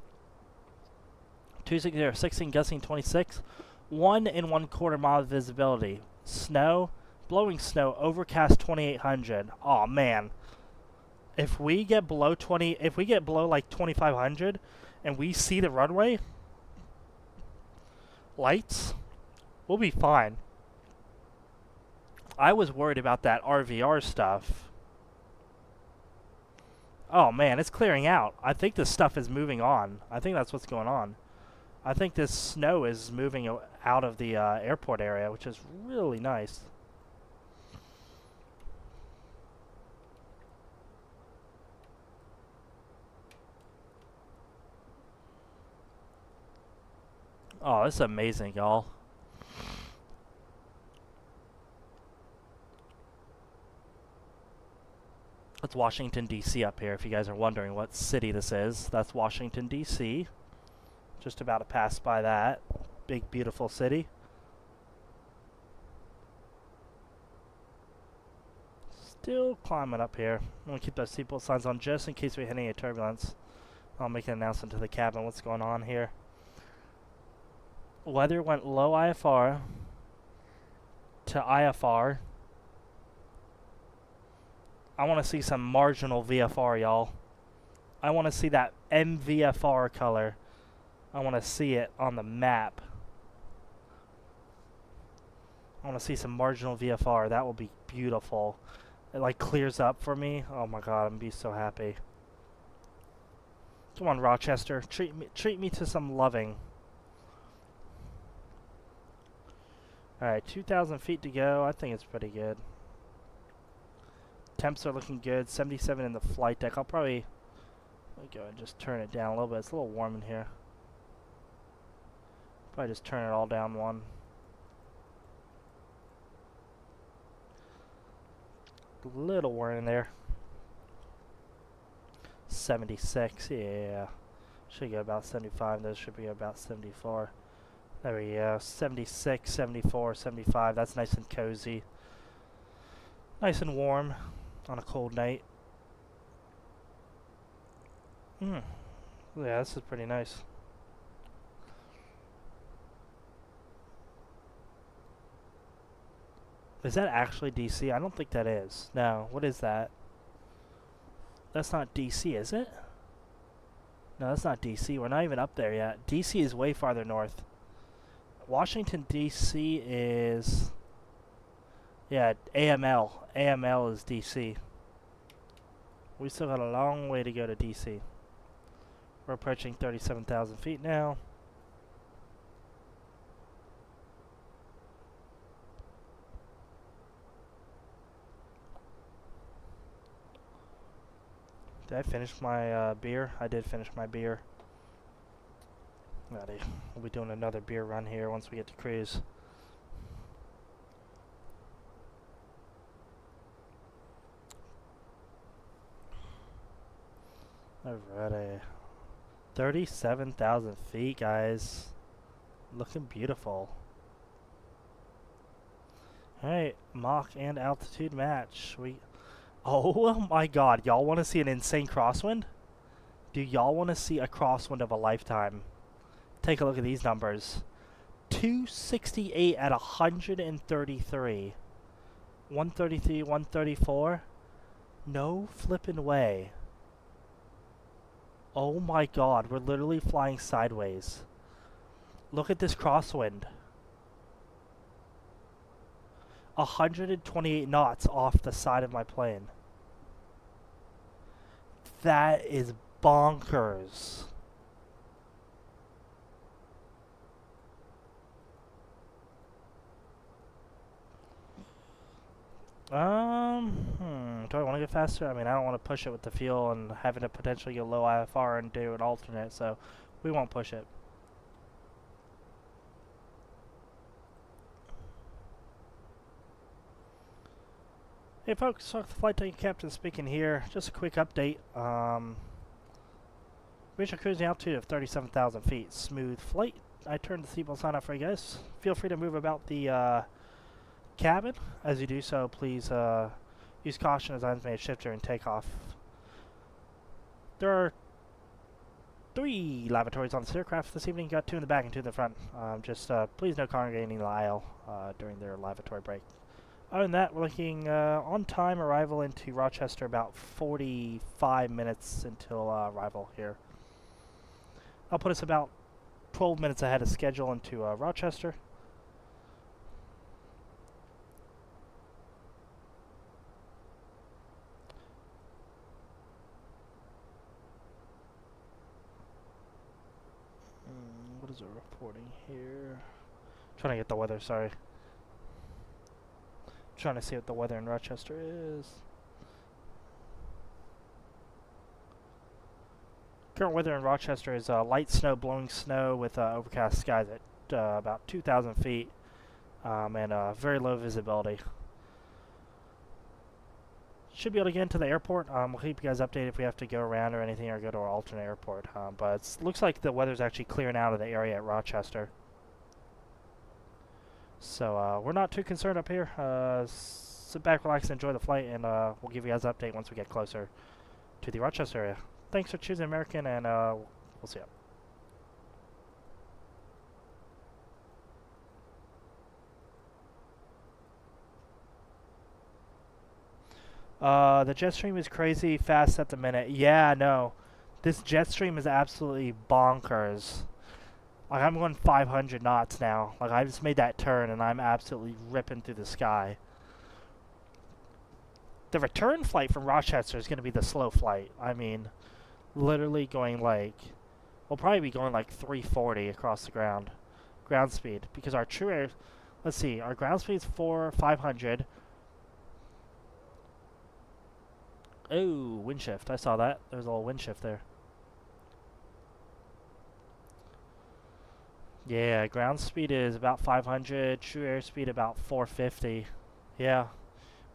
260, 16, gusting 26. 1 1/4 mile visibility. Snow, blowing snow, overcast 2800. Oh man. If we get below like 2500 and we see the runway lights, we'll be fine. I was worried about that RVR stuff. Oh man, it's clearing out. I think this stuff is moving on. I think that's what's going on. I think this snow is moving out of the airport area, which is really nice. Oh, this is amazing, y'all. That's Washington, D.C. up here, if you guys are wondering what city this is. That's Washington, D.C. Just about to pass by that. Big, beautiful city. Still climbing up here. I'm going to keep those seatbelt signs on just in case we hit any turbulence. I'll make an announcement to the cabin what's going on here. Weather went low IFR to IFR. I want to see some marginal VFR, y'all. I want to see that MVFR color. I want to see it on the map. I want to see some marginal VFR. That will be beautiful. It like clears up for me. Oh my god, I'm gonna be so happy. Come on, Rochester. Treat me to some loving. Alright, 2,000 feet to go. I think it's pretty good. Temps are looking good. 77 in the flight deck. I'll probably go and just turn it down a little bit. It's a little warm in here. Probably just turn it all down one. A little warm in there. 76, yeah. Should go about 75. Those should be about 74. There we go. 76, 74, 75. That's nice and cozy. Nice and warm on a cold night. Yeah, this is pretty nice. Is that actually DC? I don't think that is. No, what is that? That's not DC, is it? No, that's not DC. We're not even up there yet. DC is way farther north. Washington, DC is... yeah, AML. AML is DC. We still got a long way to go to DC. We're approaching 37,000 feet now. Did I finish my beer? I did finish my beer. Alrighty. We'll be doing another beer run here once we get to cruise. Alrighty. 37,000 feet, guys. Looking beautiful. Alright, Mach and altitude match. Oh my god, y'all want to see an insane crosswind? Do y'all want to see a crosswind of a lifetime? Take a look at these numbers. 268 at 133. 133, 134. No flippin' way. Oh my god, we're literally flying sideways. Look at this crosswind. 128 knots off the side of my plane. That is bonkers. Do I want to get faster? I mean, I don't want to push it with the fuel and having to potentially get low IFR and do an alternate, so we won't push it. Hey folks, the flight deck captain speaking here. Just a quick update. Reached a cruising altitude of 37,000 feet. Smooth flight. I turned the seatbelt sign off for you guys. Feel free to move about the cabin. As you do so, please use caution as items may shift during takeoff. There are 3 lavatories on this aircraft this evening. Got 2 in the back and 2 in the front. Please no congregating in the aisle during their lavatory break. Other than that, we're looking on time arrival into Rochester, about 45 minutes until arrival here. I'll put us about 12 minutes ahead of schedule into Rochester. is it reporting here? Trying to get the weather, sorry. Trying to see what the weather in Rochester is. Current weather in Rochester is light snow, blowing snow with overcast skies at about 2,000 feet and very low visibility. Should be able to get into the airport. We'll keep you guys updated if we have to go around or anything or go to our alternate airport. But it looks like the weather's actually clearing out of the area at Rochester. So we're not too concerned up here. Sit back, relax, and enjoy the flight, and we'll give you guys an update once we get closer to the Rochester area. Thanks for choosing American, and we'll see you. The jet stream is crazy fast at the minute. Yeah, no. This jet stream is absolutely bonkers. Like, I'm going 500 knots now. Like, I just made that turn, and I'm absolutely ripping through the sky. The return flight from Rochester is going to be the slow flight. I mean, literally going like... We'll probably be going like 340 across the ground. Ground speed. Because our true air... Let's see. Our ground speed is 500. Oh, wind shift. I saw that. There's a little wind shift there. Yeah, ground speed is about 500. True airspeed about 450. Yeah.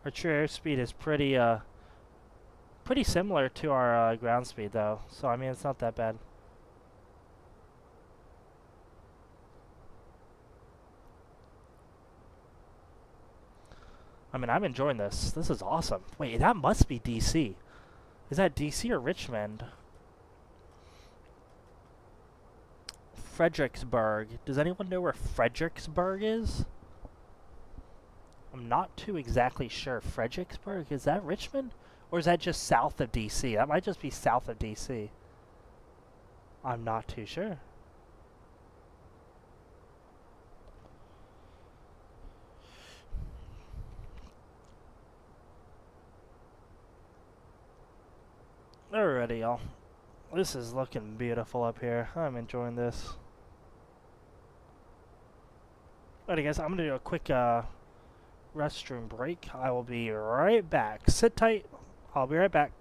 Our true airspeed is pretty similar to our ground speed, though. So, I mean, it's not that bad. I mean, I'm enjoying this. This is awesome. Wait, that must be DC. Is that DC or Richmond? Fredericksburg. Does anyone know where Fredericksburg is? I'm not too exactly sure. Fredericksburg? Is that Richmond? Or is that just south of DC? That might just be south of DC. I'm not too sure. Alrighty, y'all. This is looking beautiful up here. I'm enjoying this. Alrighty, guys. I'm going to do a quick restroom break. I will be right back. Sit tight. I'll be right back.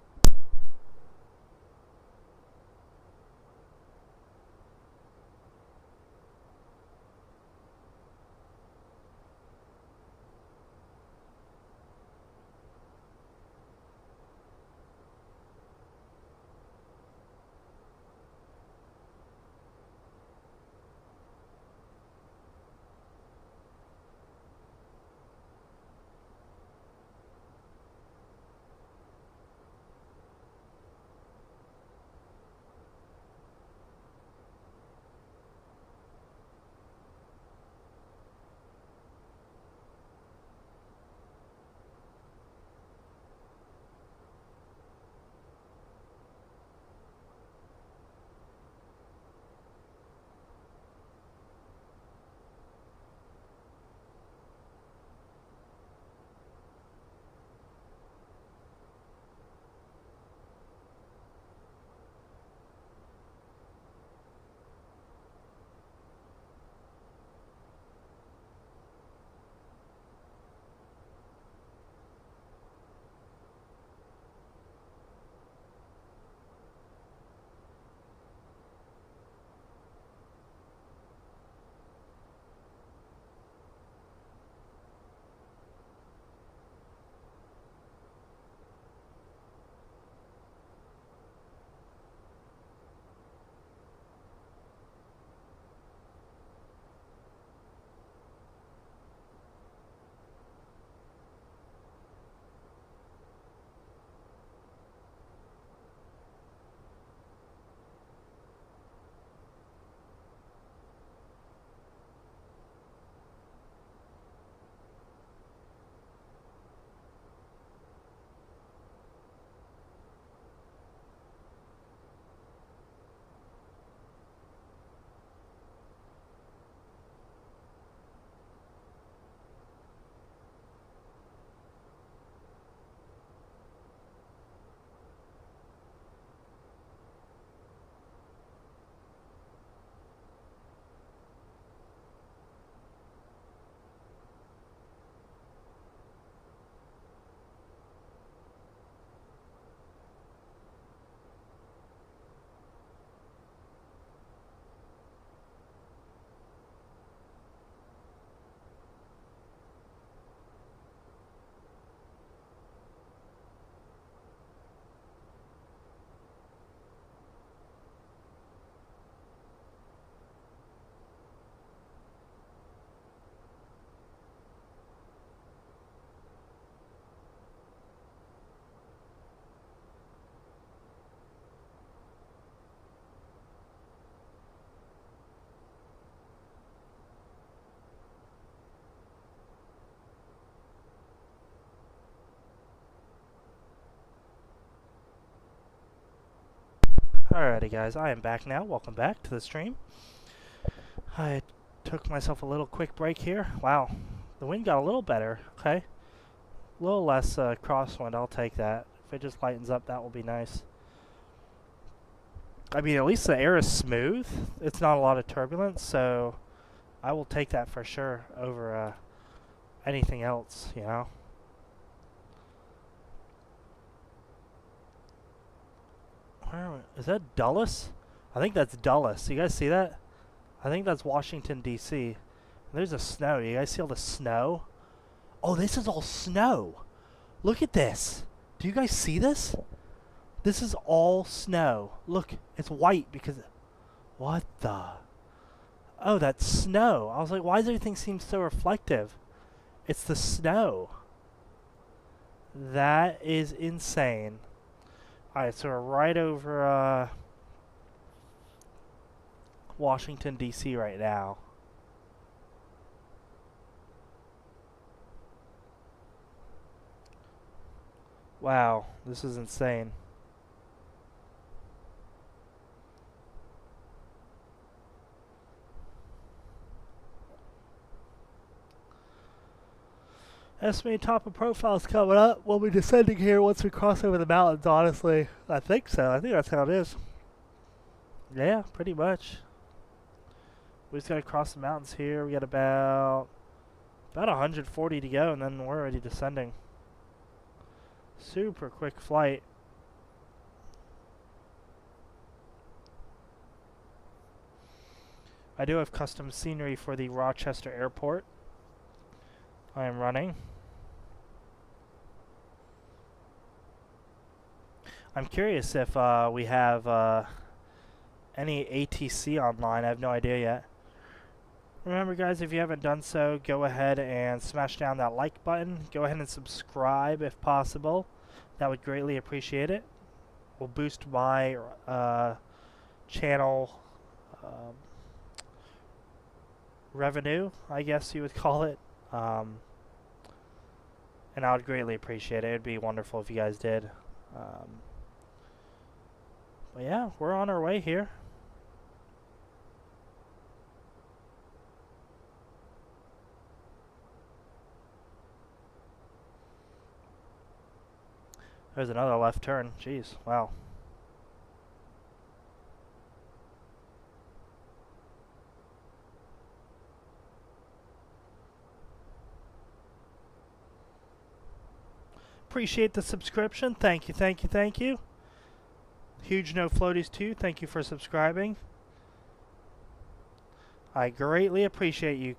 Alrighty guys, I am back now. Welcome back to the stream. I took myself a little quick break here. Wow, the wind got a little better. Okay, a little less crosswind. I'll take that. If it just lightens up, that will be nice. I mean, at least the air is smooth. It's not a lot of turbulence, so I will take that for sure over anything else, you know. Is that Dulles? I think that's Dulles. You guys see that? I think that's Washington, D.C. There's a snow. You guys see all the snow? Oh, this is all snow. Look at this. Do you guys see this? This is all snow. Look, it's white because... What the... Oh, that's snow. I was like, why does everything seem so reflective? It's the snow. That is insane. Alright, so we're right over Washington, D.C. right now. Wow, this is insane. Estimated top of profiles coming up. We'll be descending here once we cross over the mountains, honestly. I think so. I think that's how it is. Yeah, pretty much. We just gotta cross the mountains here. We got about 140 to go, and then we're already descending. Super quick flight. I do have custom scenery for the Rochester Airport. I am running. I'm curious if we have any ATC online. I have no idea yet. Remember guys, if you haven't done so, go ahead and smash down that like button. Go ahead and subscribe if possible. That would greatly appreciate it. Will boost my channel revenue, I guess you would call it. And I would greatly appreciate it. It would be wonderful if you guys did. But yeah, we're on our way here. There's another left turn. Jeez, wow. Appreciate the subscription. Thank you, thank you, thank you. Huge No Floaties too. Thank you for subscribing. I greatly appreciate you.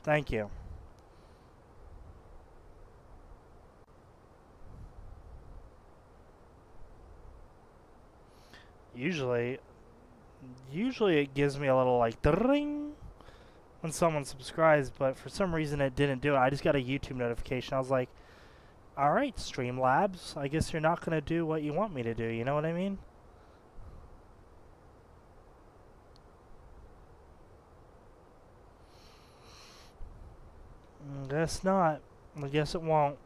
Thank you. Usually it gives me a little like ding when someone subscribes, but for some reason it didn't do it. I just got a YouTube notification. I was like, alright, Streamlabs, I guess you're not going to do what you want me to do, you know what I mean? Guess not. I guess it won't.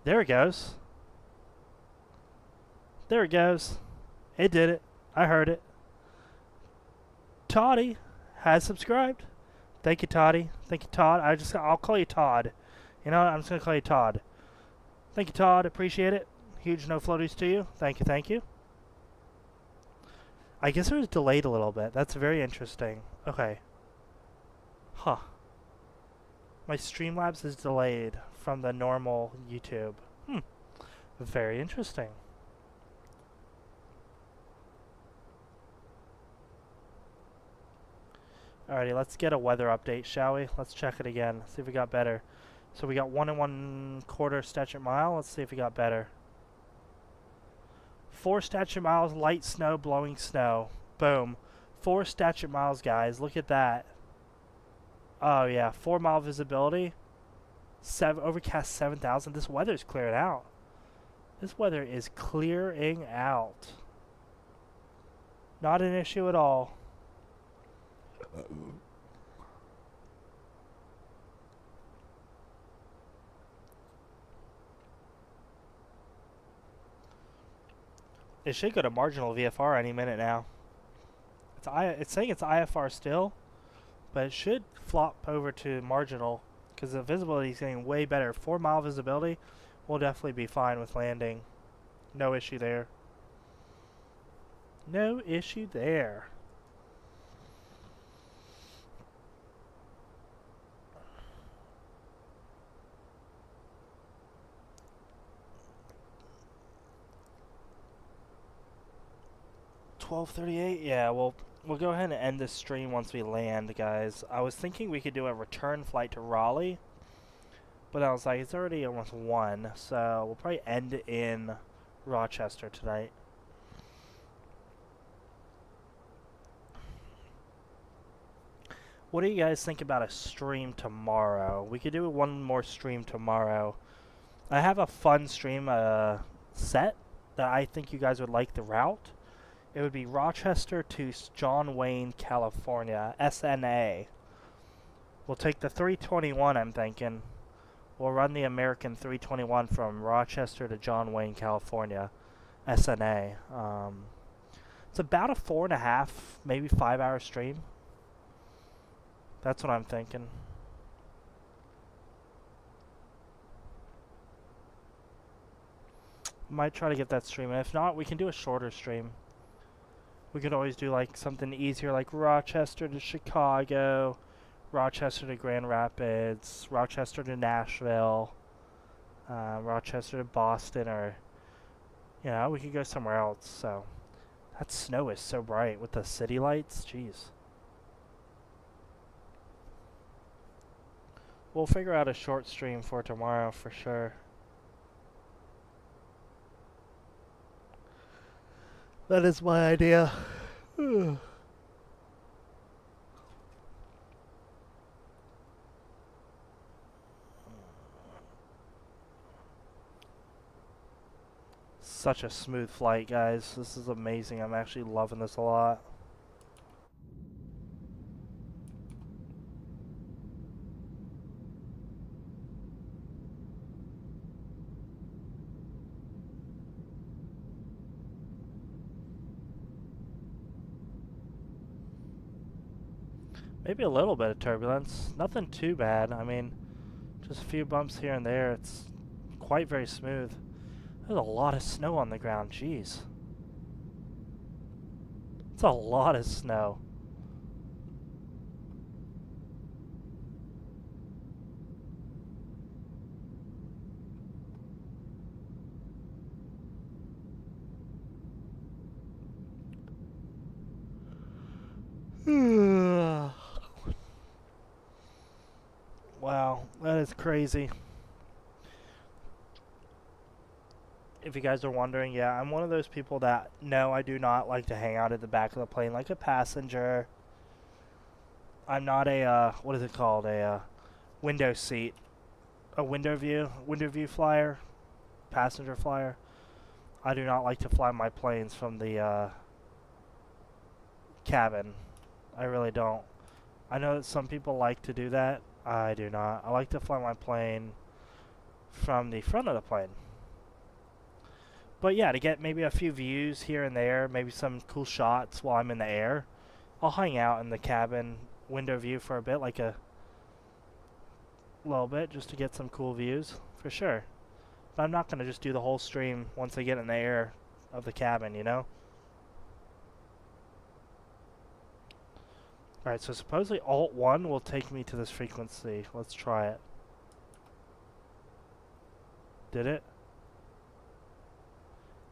There it goes. There it goes. It did it. I heard it. Toddy has subscribed. Thank you, Toddy. Thank you, Todd. I'll call you Todd. You know what? I'm just gonna call you Todd. Thank you, Todd. Appreciate it. Huge no floaties to you. Thank you, thank you. I guess it was delayed a little bit. That's very interesting. Okay. Huh. My Streamlabs is delayed from the normal YouTube. Very interesting. Alrighty, let's get a weather update, shall we? Let's check it again. See if we got better. So we got 1 1/4 statute mile. Let's see if we got better. 4 statute miles, light snow, blowing snow. Boom. 4 statute miles, guys. Look at that. Oh yeah, 4 mile visibility. Overcast 7,000. This weather's clearing out. This weather is clearing out. Not an issue at all. It should go to marginal VFR any minute now. It's saying it's IFR still, but it should flop over to marginal because the visibility is getting way better. 4-mile visibility will definitely be fine with landing. No issue there. No issue there. $12:38. Yeah, we'll go ahead and end this stream once we land, guys. I was thinking we could do a return flight to Raleigh, but I was like, it's already almost 1, so we'll probably end in Rochester tonight. What do you guys think about a stream tomorrow? We could do one more stream tomorrow. I have a fun stream set that I think you guys would like the route. It would be Rochester to John Wayne, California, SNA. We'll take the 321, I'm thinking. We'll run the American 321 from Rochester to John Wayne, California, SNA. It's about a 4.5, maybe 5-hour stream. That's what I'm thinking. Might try to get that stream. And if not, we can do a shorter stream. We could always do like something easier like Rochester to Chicago, Rochester to Grand Rapids, Rochester to Nashville, Rochester to Boston, or, you know, we could go somewhere else. So that snow is so bright with the city lights. Jeez. We'll figure out a short stream for tomorrow for sure. That is my idea. Such a smooth flight, guys. This is amazing. I'm actually loving this a lot. Maybe a little bit of turbulence. Nothing too bad. I mean, just a few bumps here and there. It's quite very smooth. There's a lot of snow on the ground. Jeez. It's a lot of snow. Wow, that is crazy. If you guys are wondering, yeah, I'm one of those people that, no, I do not like to hang out at the back of the plane like a passenger. I'm not a, what is it called? A window seat. A window view flyer, passenger flyer. I do not like to fly my planes from the cabin. I really don't. I know that some people like to do that. I do not. I like to fly my plane from the front of the plane. But yeah, to get maybe a few views here and there, maybe some cool shots while I'm in the air, I'll hang out in the cabin window view for a bit, like a little bit, just to get some cool views, for sure. But I'm not going to just do the whole stream once I get in the air of the cabin, you know? Alright, so supposedly Alt 1 will take me to this frequency. Let's try it. Did it?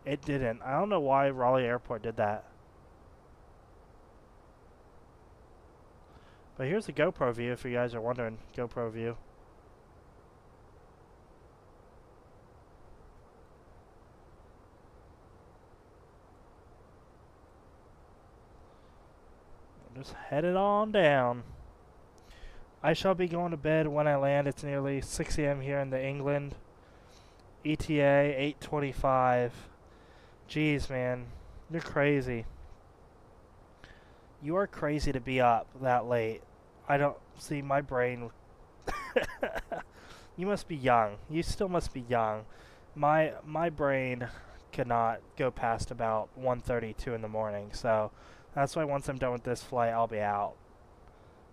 It didn't. I don't know why Raleigh Airport did that. But here's the GoPro view if you guys are wondering. GoPro view. Just headed on down. I shall be going to bed when I land. It's nearly 6 a.m. here in the England. ETA 8:25. Jeez, man. You're crazy. You are crazy to be up that late. I don't see my brain. You must be young. You still must be young. My brain cannot go past about 1:32 in the morning. So that's why once I'm done with this flight, I'll be out.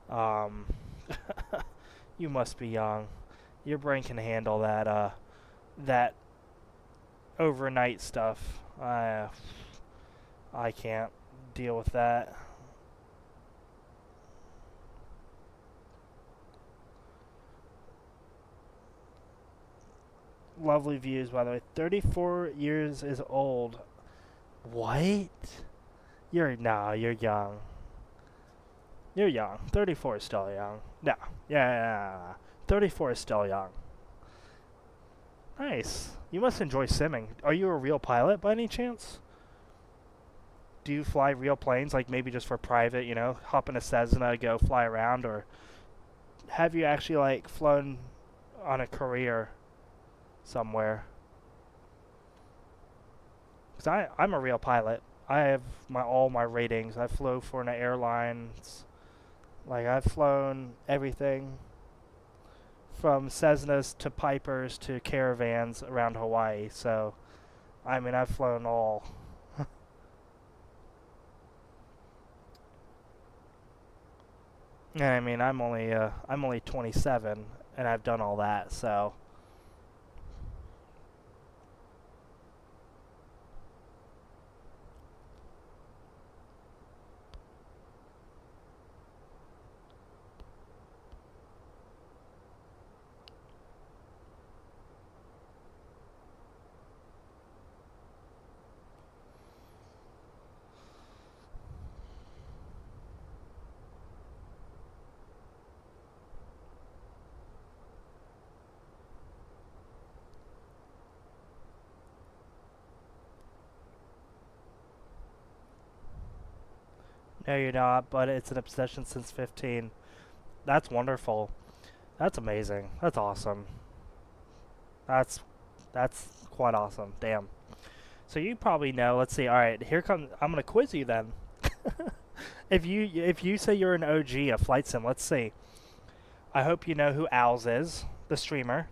Um, you must be young. Your brain can handle that overnight stuff. I can't deal with that. Lovely views, by the way. 34 years is old. What? You're young. You're young. 34 is still young. No. Yeah. 34 is still young. Nice. You must enjoy simming. Are you a real pilot by any chance? Do you fly real planes, like maybe just for private, hop in a Cessna, go fly around, or have you actually like flown on a career somewhere? Because I'm a real pilot. I have all my ratings. I flew for an airlines. Like I've flown everything from Cessnas to Pipers to Caravans around Hawaii. So, I mean, I've flown all. And I mean, I'm only 27, and I've done all that. So. No, you're not, but it's an obsession since 15. That's wonderful. That's amazing. That's awesome. That's that's quite awesome. Damn. So you probably know. Let's see. All right, here comes. I'm gonna quiz you then. If you say you're an OG of flight sim, let's see. I hope you know who Owls is, the streamer.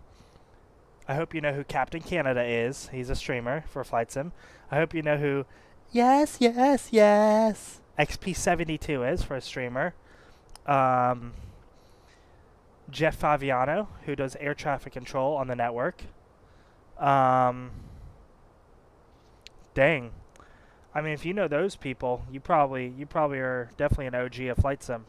I hope you know who Captain Canada is. He's a streamer for flight sim. I hope you know who. Yes, yes, yes. XP72 is for a streamer. Jeff Faviano, who does air traffic control on the network. Dang. I mean, if you know those people, you probably are definitely an OG of flight sim.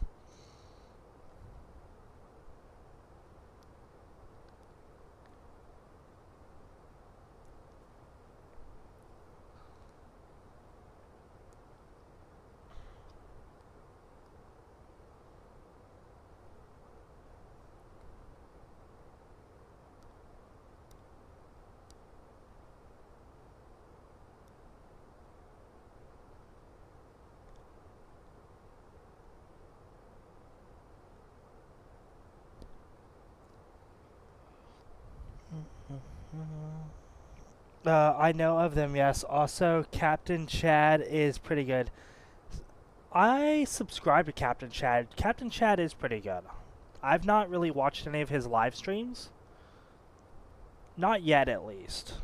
I know of them, yes. Also, Captain Chad is pretty good. I subscribe to Captain Chad. Captain Chad is pretty good. I've not really watched any of his live streams. Not yet, at least.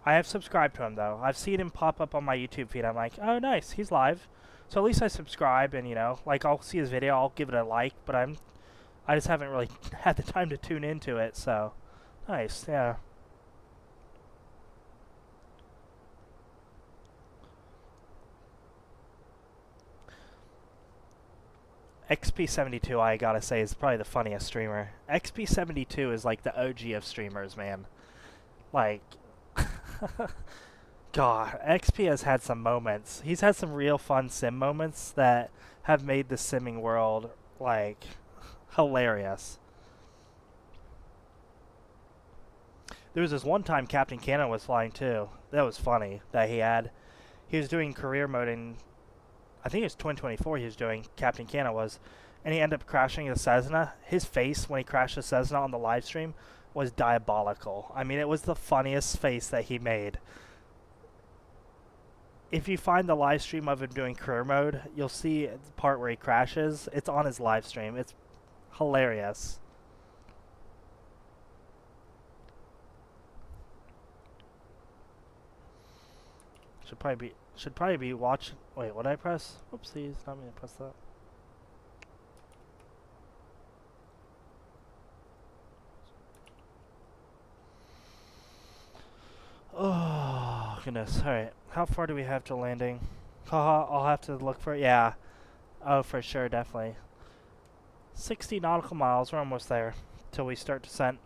I have subscribed to him, though. I've seen him pop up on my YouTube feed. I'm like, oh, nice, he's live. So at least I subscribe, and, like, I'll see his video, I'll give it a like, but I just haven't really had the time to tune into it, so. Nice, yeah. XP72, I gotta say, is probably the funniest streamer. XP72 is like the OG of streamers, man. Like, God, XP has had some moments. He's had some real fun sim moments that have made the simming world, like, hilarious. There was this one time Captain Canada was flying too. That was funny that he was doing career mode in, I think it was 2024 he was doing, Captain Canada was, and he ended up crashing the Cessna. His face when he crashed the Cessna on the live stream was diabolical. I mean, it was the funniest face that he made. if you find the live stream of him doing career mode, you'll see the part where he crashes. It's on his live stream. It's hilarious. Should probably be watching. Wait, what did I press? Oopsies, not me to press that. Oh goodness. All right, how far do we have to landing? Haha, I'll have to look for it. Yeah. Oh, for sure, definitely. 60 nautical miles. We're almost there till we start descent.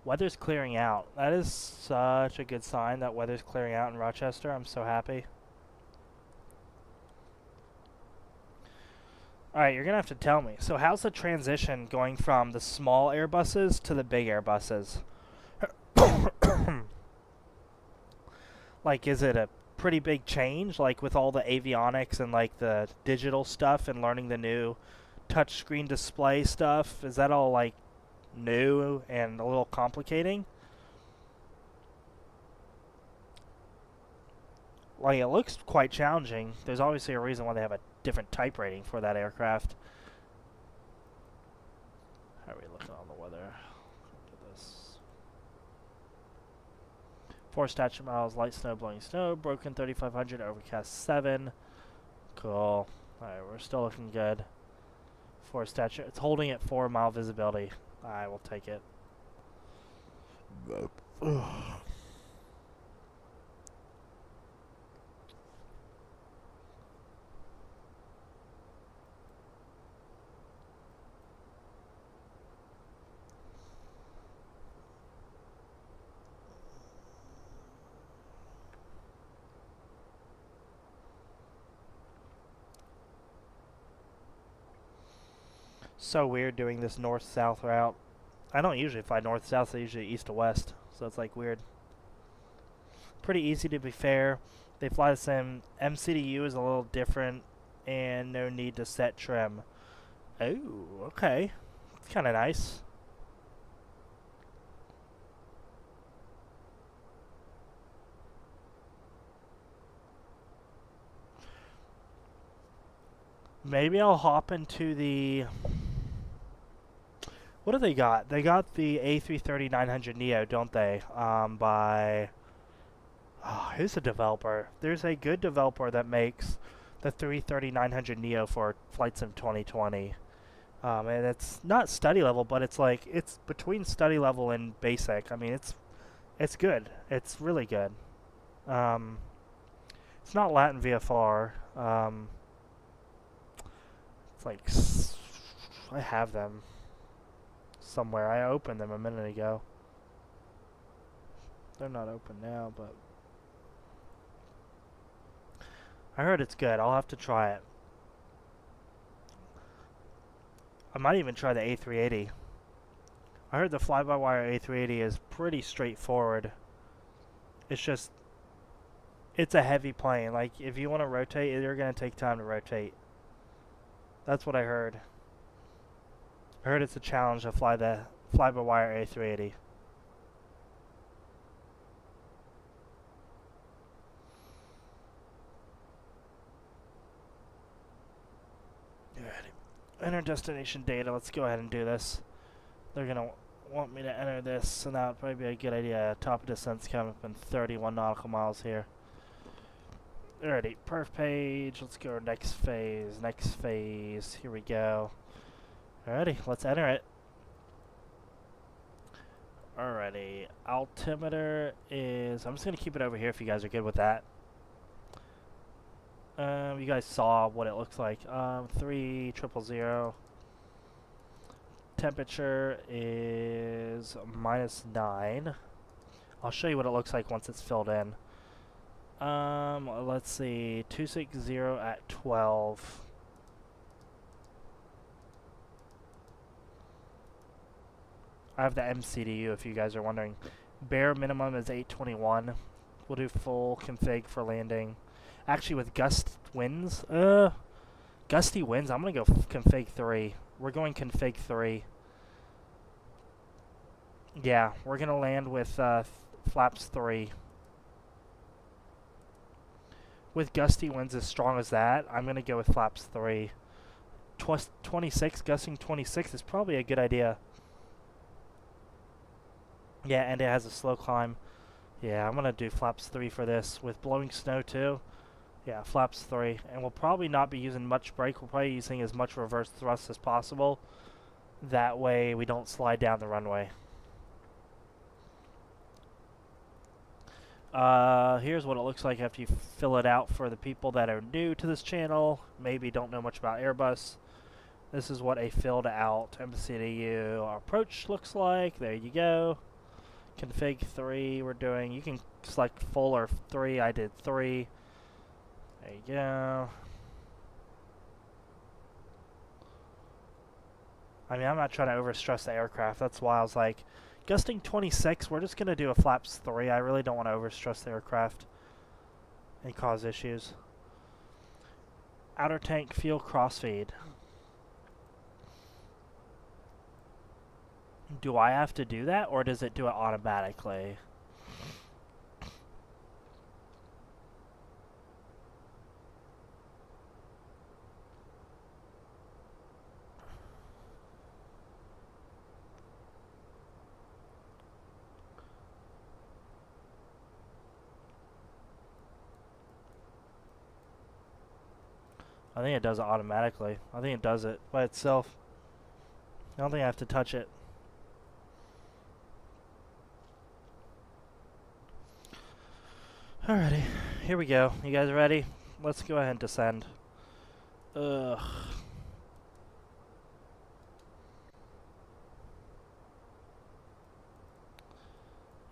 Weather's clearing out. That is such a good sign that weather's clearing out in Rochester. I'm so happy. Alright, you're going to have to tell me. So how's the transition going from the small Airbuses to the big Airbuses? Like, is it a pretty big change? Like, with all the avionics and, like, the digital stuff and learning the new touchscreen display stuff? Is that all, like, new and a little complicating? Like, it looks quite challenging. There's obviously a reason why they have a different type rating for that aircraft. How are we looking on the weather? Look at this. 4 statute miles, light snow, blowing snow, broken 3,500, overcast 7. Cool. Alright, we're still looking good. 4 statute. It's holding at 4-mile visibility. I will take it. So weird doing this north-south route. I don't usually fly north-south, I usually east to west, so it's like weird. Pretty easy to be fair. They fly the same. MCDU is a little different, and no need to set trim. Oh, okay. It's kind of nice. Maybe I'll hop into the... What do they got? They got the A320-200 Neo, don't they? By... Oh, who's the developer? There's a good developer that makes the 330-900 Neo for Flight Sim 2020. And it's not study level, but it's like, it's between study level and basic. I mean, it's good. It's really good. It's not Latin VFR. It's like, I have them somewhere. I opened them a minute ago. They're not open now, but I heard it's good. I'll have to try it. I might even try the A380. I heard the fly-by-wire A380 is pretty straightforward. It's just, it's a heavy plane. Like, if you want to rotate, you're going to take time to rotate. That's what I heard. I heard it's a challenge to fly the fly-by-wire A380. Enter destination data. Let's go ahead and do this. They're going to want me to enter this, so that would probably be a good idea. Top of descent's coming up in 31 nautical miles here. Alrighty, perf page. Let's go next phase. Next phase. Here we go. Alrighty, let's enter it. Alrighty, altimeter is... I'm just going to keep it over here if you guys are good with that. You guys saw what it looks like. 3000. Temperature is -9. I'll show you what it looks like once it's filled in. Let's see. 260 at 12. I have the MCDU if you guys are wondering. Bare minimum is 821. We'll do full config for landing. Actually, with gusty winds, I'm gonna go config 3. We're going config 3. Yeah, we're gonna land with flaps 3. with gusty winds as strong as that, I'm going to go with flaps 3. 26, gusting 26 is probably a good idea. Yeah, and it has a slow climb. Yeah, I'm going to do flaps 3 for this. With blowing snow too. Yeah, flaps 3. And we'll probably not be using much brake. We'll probably be using as much reverse thrust as possible. That way we don't slide down the runway. Here's what it looks like after you fill it out for the people that are new to this channel, maybe don't know much about Airbus. This is what a filled out MCDU approach looks like. There you go. Config 3 we're doing. You can select full or 3. I did 3. There you go. I mean, I'm not trying to overstress the aircraft. That's why I was like, gusting 26, we're just going to do a flaps 3. I really don't want to overstress the aircraft and cause issues. Outer tank fuel crossfeed. Do I have to do that, or does it do it automatically? I think it does it automatically. I think it does it by itself. I don't think I have to touch it. Alrighty, here we go. You guys ready? Let's go ahead and descend. Ugh.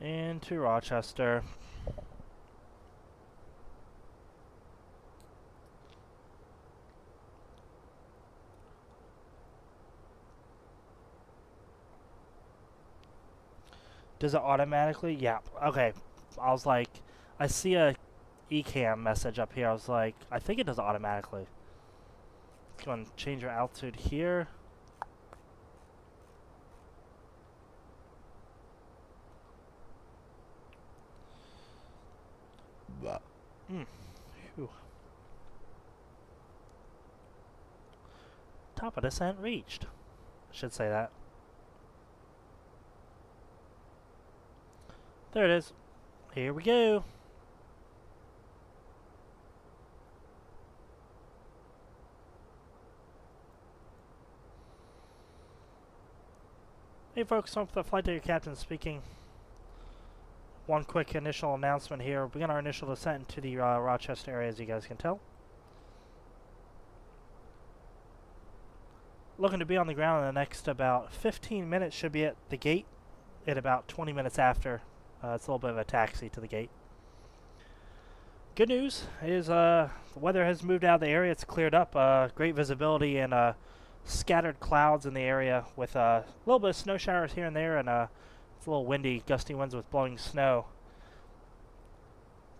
Into Rochester. Does it automatically? Yeah. Okay. I was like, I see a ECAM message up here. I was like, I think it does it automatically. Let's go and change our altitude here. Phew. Top of descent reached. I should say that. There it is. Here we go. Hey folks, I'm the flight data captain speaking. One quick initial announcement here. We begin our initial descent into the Rochester area, as you guys can tell. Looking to be on the ground in the next about 15 minutes. Should be at the gate at about 20 minutes after. It's a little bit of a taxi to the gate. Good news is the weather has moved out of the area. It's cleared up. Great visibility and scattered clouds in the area with a little bit of snow showers here and there, and it's a little windy, gusty winds with blowing snow.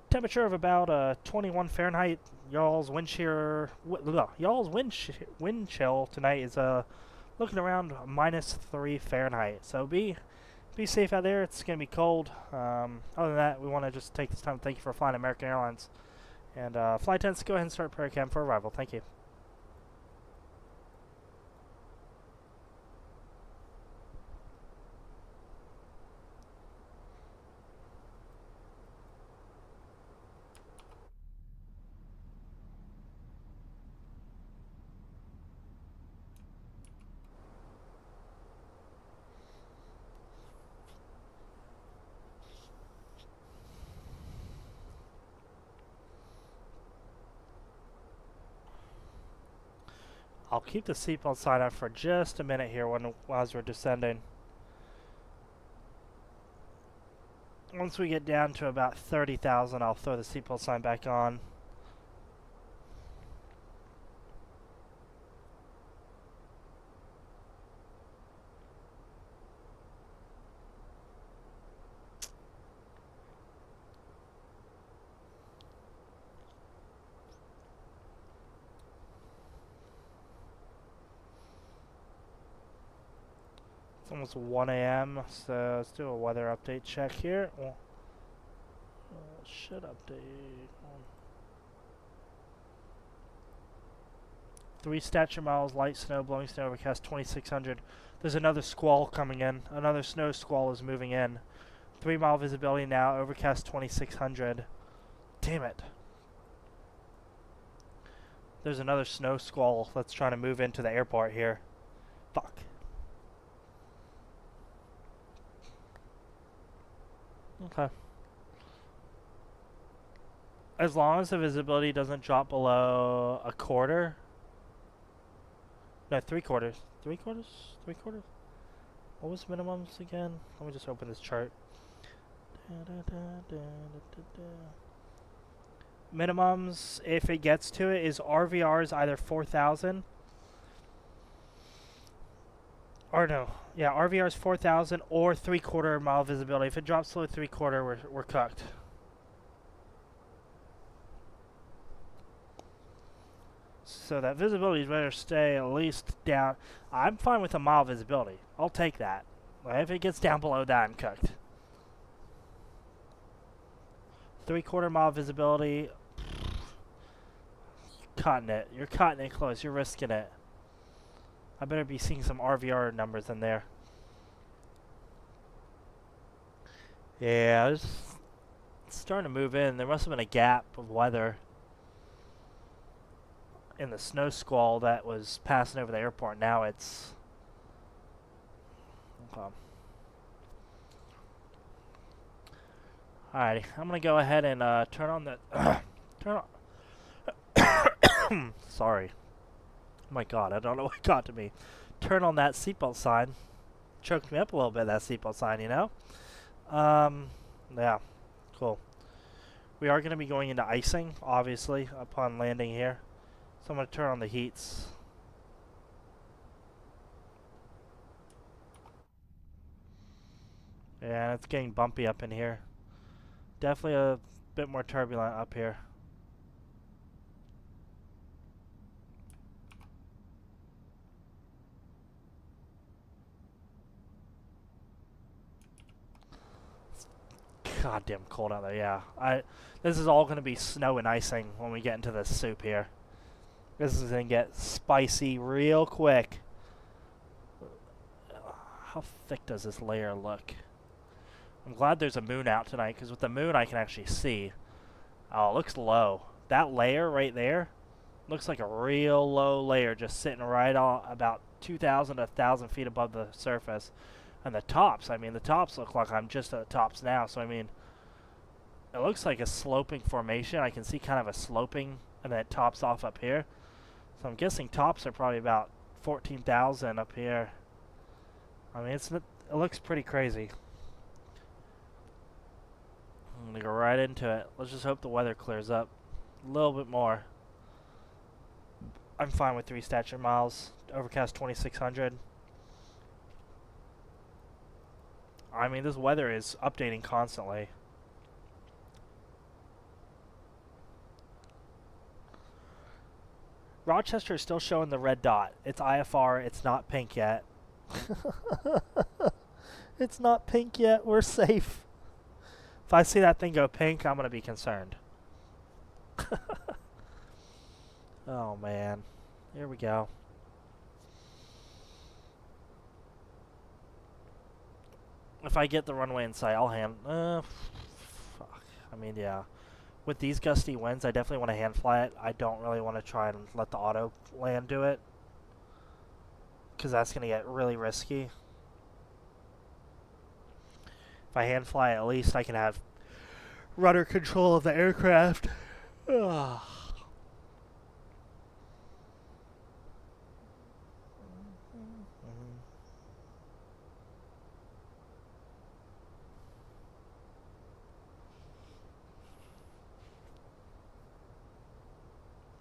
Temperature of about 21 Fahrenheit. Y'all's wind chill tonight is looking around -3 Fahrenheit. So be safe out there. It's going to be cold. Other than that, we want to just take this time to thank you for flying American Airlines. And flight attendants, go ahead and start prayer cam for arrival. Thank you. I'll keep the seatbelt sign up for just a minute here as we're descending. Once we get down to about 30,000, I'll throw the seatbelt sign back on. Almost 1 a.m. So let's do a weather update check here. Should update. 3 stature miles, light snow, blowing snow, overcast 2600. There's another squall coming in. Another snow squall is moving in. 3 mile visibility now, overcast 2600. Damn it. There's another snow squall that's trying to move into the airport here. Fuck. Okay. As long as the visibility doesn't drop below a quarter. No, 3/4. 3/4? 3/4? What was minimums again? Let me just open this chart. Minimums, if it gets to it, is RVR is either 4,000. Or no. Yeah, RVR is 4,000 or 3/4 mile visibility. If it drops below 3/4, we're cooked. So that visibility better stay at least down. I'm fine with a mile visibility. I'll take that. If it gets down below that, I'm cooked. 3/4 mile visibility. Cutting it. You're cutting it close. You're risking it. I better be seeing some RVR numbers in there. Yeah, it's starting to move in. There must have been a gap of weather in the snow squall that was passing over the airport. Now it's okay. Alrighty, I'm gonna go ahead and turn on the turn on. Sorry. Oh my God, I don't know what got to me. Turn on that seatbelt sign. Choked me up a little bit. That seatbelt sign, you know. Yeah, cool. We are gonna be going into icing, obviously, upon landing here. So I'm going to turn on the heats. Yeah, it's getting bumpy up in here. Definitely a bit more turbulent up here. It's goddamn cold out there, yeah. This is all going to be snow and icing when we get into this soup here. This is going to get spicy real quick. How thick does this layer look? I'm glad there's a moon out tonight, because with the moon I can actually see. Oh, it looks low. That layer right there looks like a real low layer just sitting right on about 2,000 to 1,000 feet above the surface. And the tops, I mean, the tops look like I'm just at the tops now, so I mean, it looks like a sloping formation. I can see kind of a sloping, and then it tops off up here. So I'm guessing tops are probably about 14,000 up here. I mean, it looks pretty crazy. I'm going to go right into it. Let's just hope the weather clears up a little bit more. I'm fine with 3 stature miles. Overcast 2600. I mean, this weather is updating constantly. Rochester is still showing the red dot. It's IFR. It's not pink yet. It's not pink yet. We're safe. If I see that thing go pink, I'm going to be concerned. Oh, man. Here we go. If I get the runway in sight, I'll fuck. I mean, yeah. With these gusty winds, I definitely want to hand fly it. I don't really want to try and let the auto land do it, because that's going to get really risky. If I hand fly, at least I can have rudder control of the aircraft. Ugh.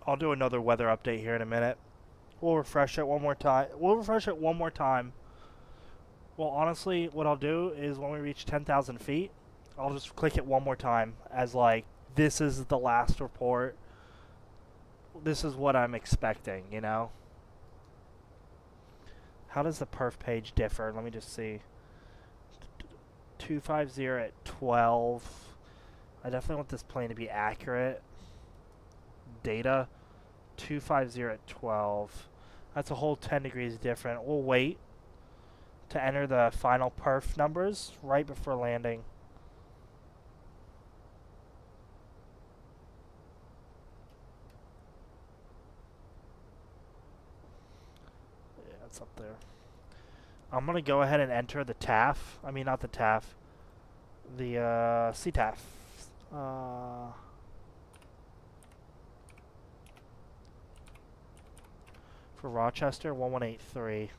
I'll do another weather update here in a minute. We'll refresh it one more time. Well, honestly, what I'll do is when we reach 10,000 feet, I'll just click it one more time as like, this is the last report. This is what I'm expecting, you know? How does the perf page differ? Let me just see. 250 at 12. I definitely want this plane to be accurate. Data 250 at 12. That's a whole 10 degrees different. We'll wait to enter the final perf numbers right before landing. Yeah, it's up there. I'm going to go ahead and enter the TAF. I mean, not the TAF. The CTAF. For Rochester, 1183.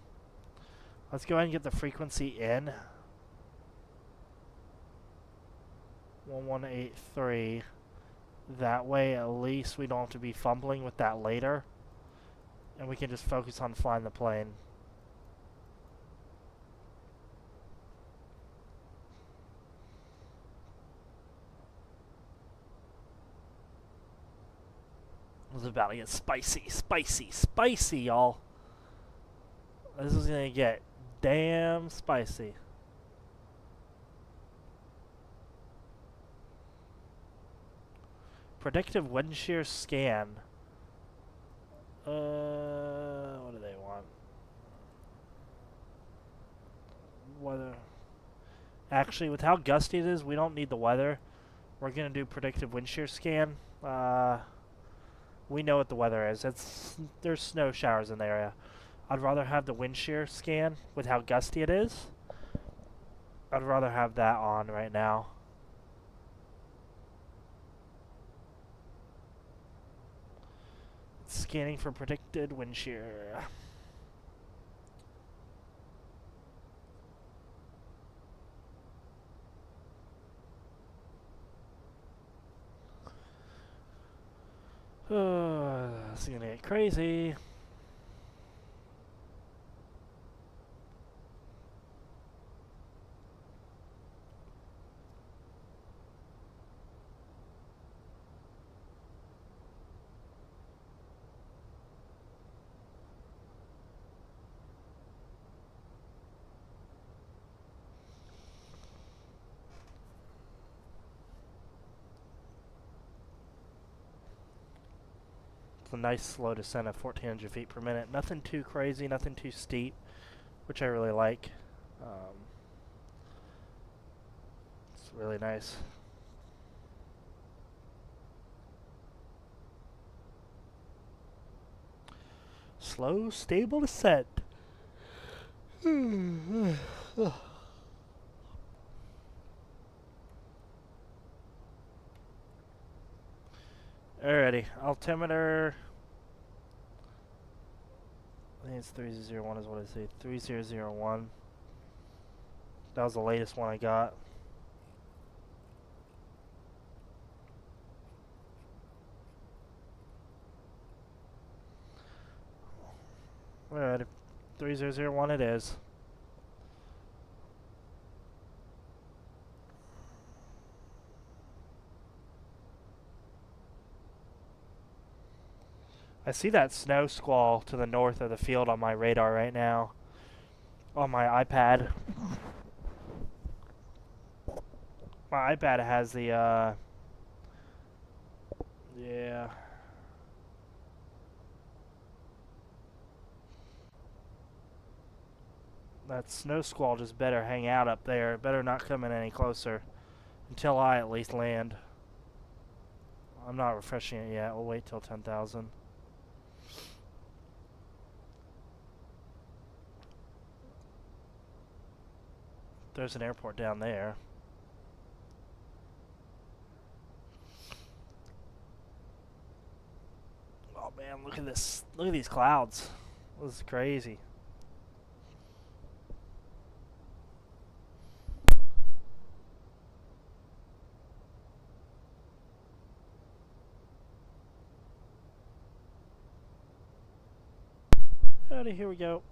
Let's go ahead and get the frequency in. 1183. That way, at least we don't have to be fumbling with that later. And we can just focus on flying the plane. It was about to get spicy, spicy, spicy, y'all. This is gonna get damn spicy. Predictive wind shear scan. What do they want? Weather. Actually, with how gusty it is, we don't need the weather. We're gonna do predictive wind shear scan. We know what the weather is. There's snow showers in the area. I'd rather have the wind shear scan with how gusty it is. I'd rather have that on right now. Scanning for predicted wind shear. This is gonna get crazy. A nice slow descent of 1400 feet per minute. Nothing too crazy, nothing too steep, which I really like. It's really nice. Slow, stable descent. Alrighty, altimeter. I think it's 3001 is what I say. 3001. That was the latest one I got. Alright, 3001 it is. I see that snow squall to the north of the field on my radar right now. On my iPad. My iPad has the, yeah. That snow squall just better hang out up there. It better not come in any closer. Until I at least land. I'm not refreshing it yet. We'll wait till 10,000. There's an airport down there. Oh man, look at this. Look at these clouds. This is crazy. Alrighty, here we go.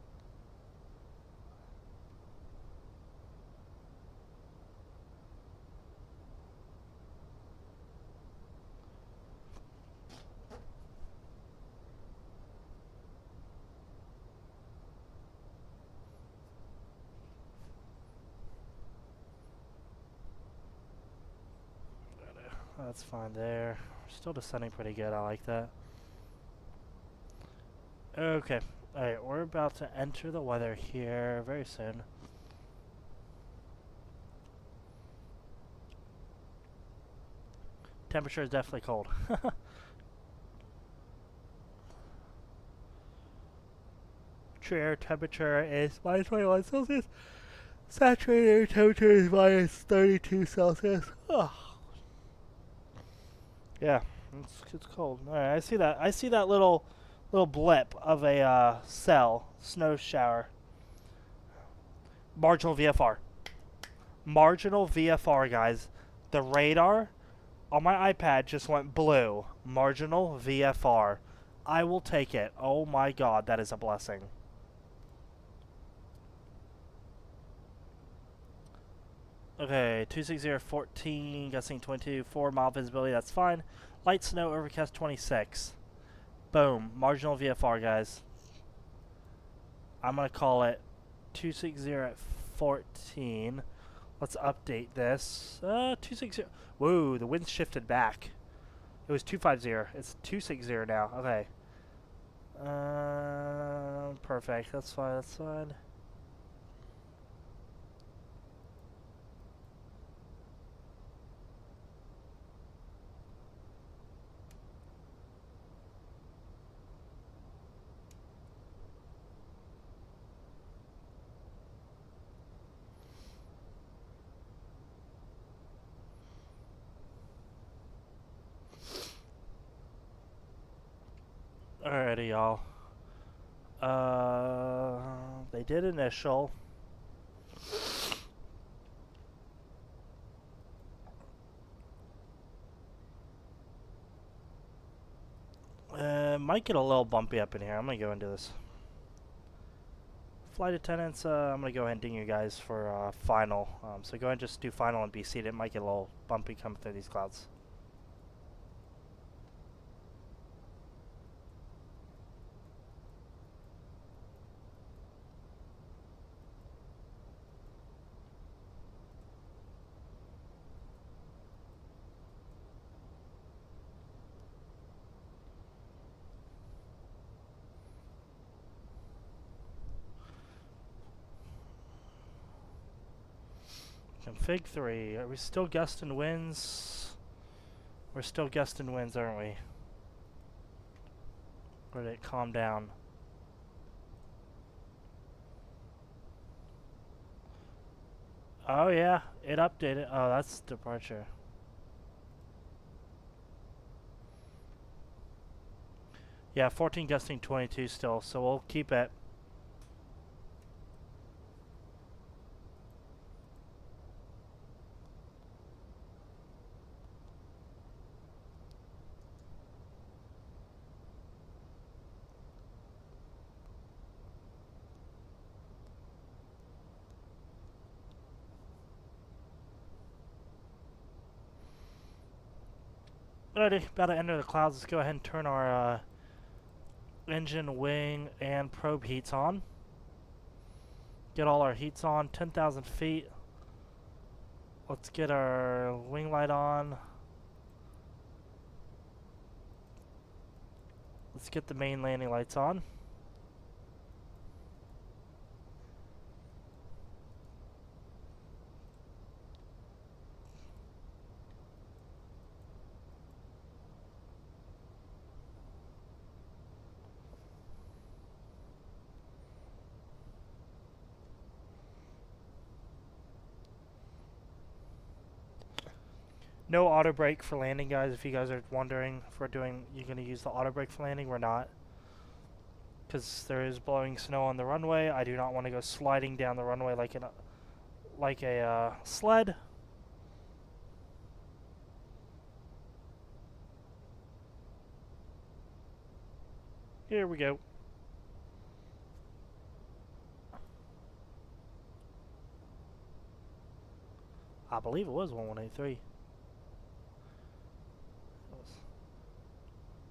That's fine there. We're still descending pretty good. I like that. Okay. Alright, we're about to enter the weather here very soon. Temperature is definitely cold. True air temperature is minus 21 Celsius. Saturated air temperature is minus 32 Celsius. Oh. Yeah, it's cold. Alright, I see that. I see that little blip of a cell snow shower. Marginal VFR. Marginal VFR, guys. The radar on my iPad just went blue. Marginal VFR. I will take it. Oh my god, that is a blessing. Okay, 260-14, gusting 22, 4 mile visibility, that's fine. Light snow, overcast 26. Boom, marginal VFR, guys. I'm going to call it 260-14. Let's update this. 260. Whoa, the wind shifted back. It was 250. It's 260 now. Okay. Perfect. That's fine. That's fine. Alrighty, y'all. They did initial. Might get a little bumpy up in here. I'm gonna go into this. Flight attendants, I'm gonna go ahead and ding you guys for final. So go ahead and just do final and be seated. It might get a little bumpy coming through these clouds. Config 3. Are we still gusting winds? We're still gusting winds, aren't we? Or did it calm down? Oh yeah, it updated. Oh, that's departure. Yeah, 14 gusting 22 still, so we'll keep it. Alrighty, about to enter the clouds. Let's go ahead and turn our engine, wing, and probe heats on. Get all our heats on. 10,000 feet. Let's get our wing light on. Let's get the main landing lights on. No auto brake for landing, guys. If you guys are wondering if you're going to use the auto brake for landing, we're not. Because there is blowing snow on the runway. I do not want to go sliding down the runway like a sled. Here we go. I believe it was 1183.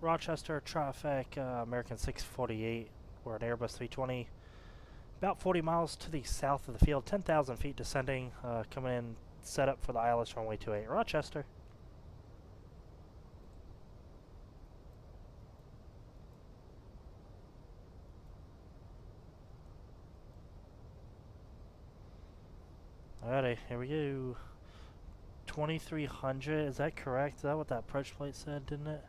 Rochester traffic, American 648. We're an Airbus 320. About 40 miles to the south of the field, 10,000 feet descending, coming in set up for the ILS runway 28. Rochester. Alrighty, here we go. 2300, is that correct? Is that what that approach plate said, didn't it?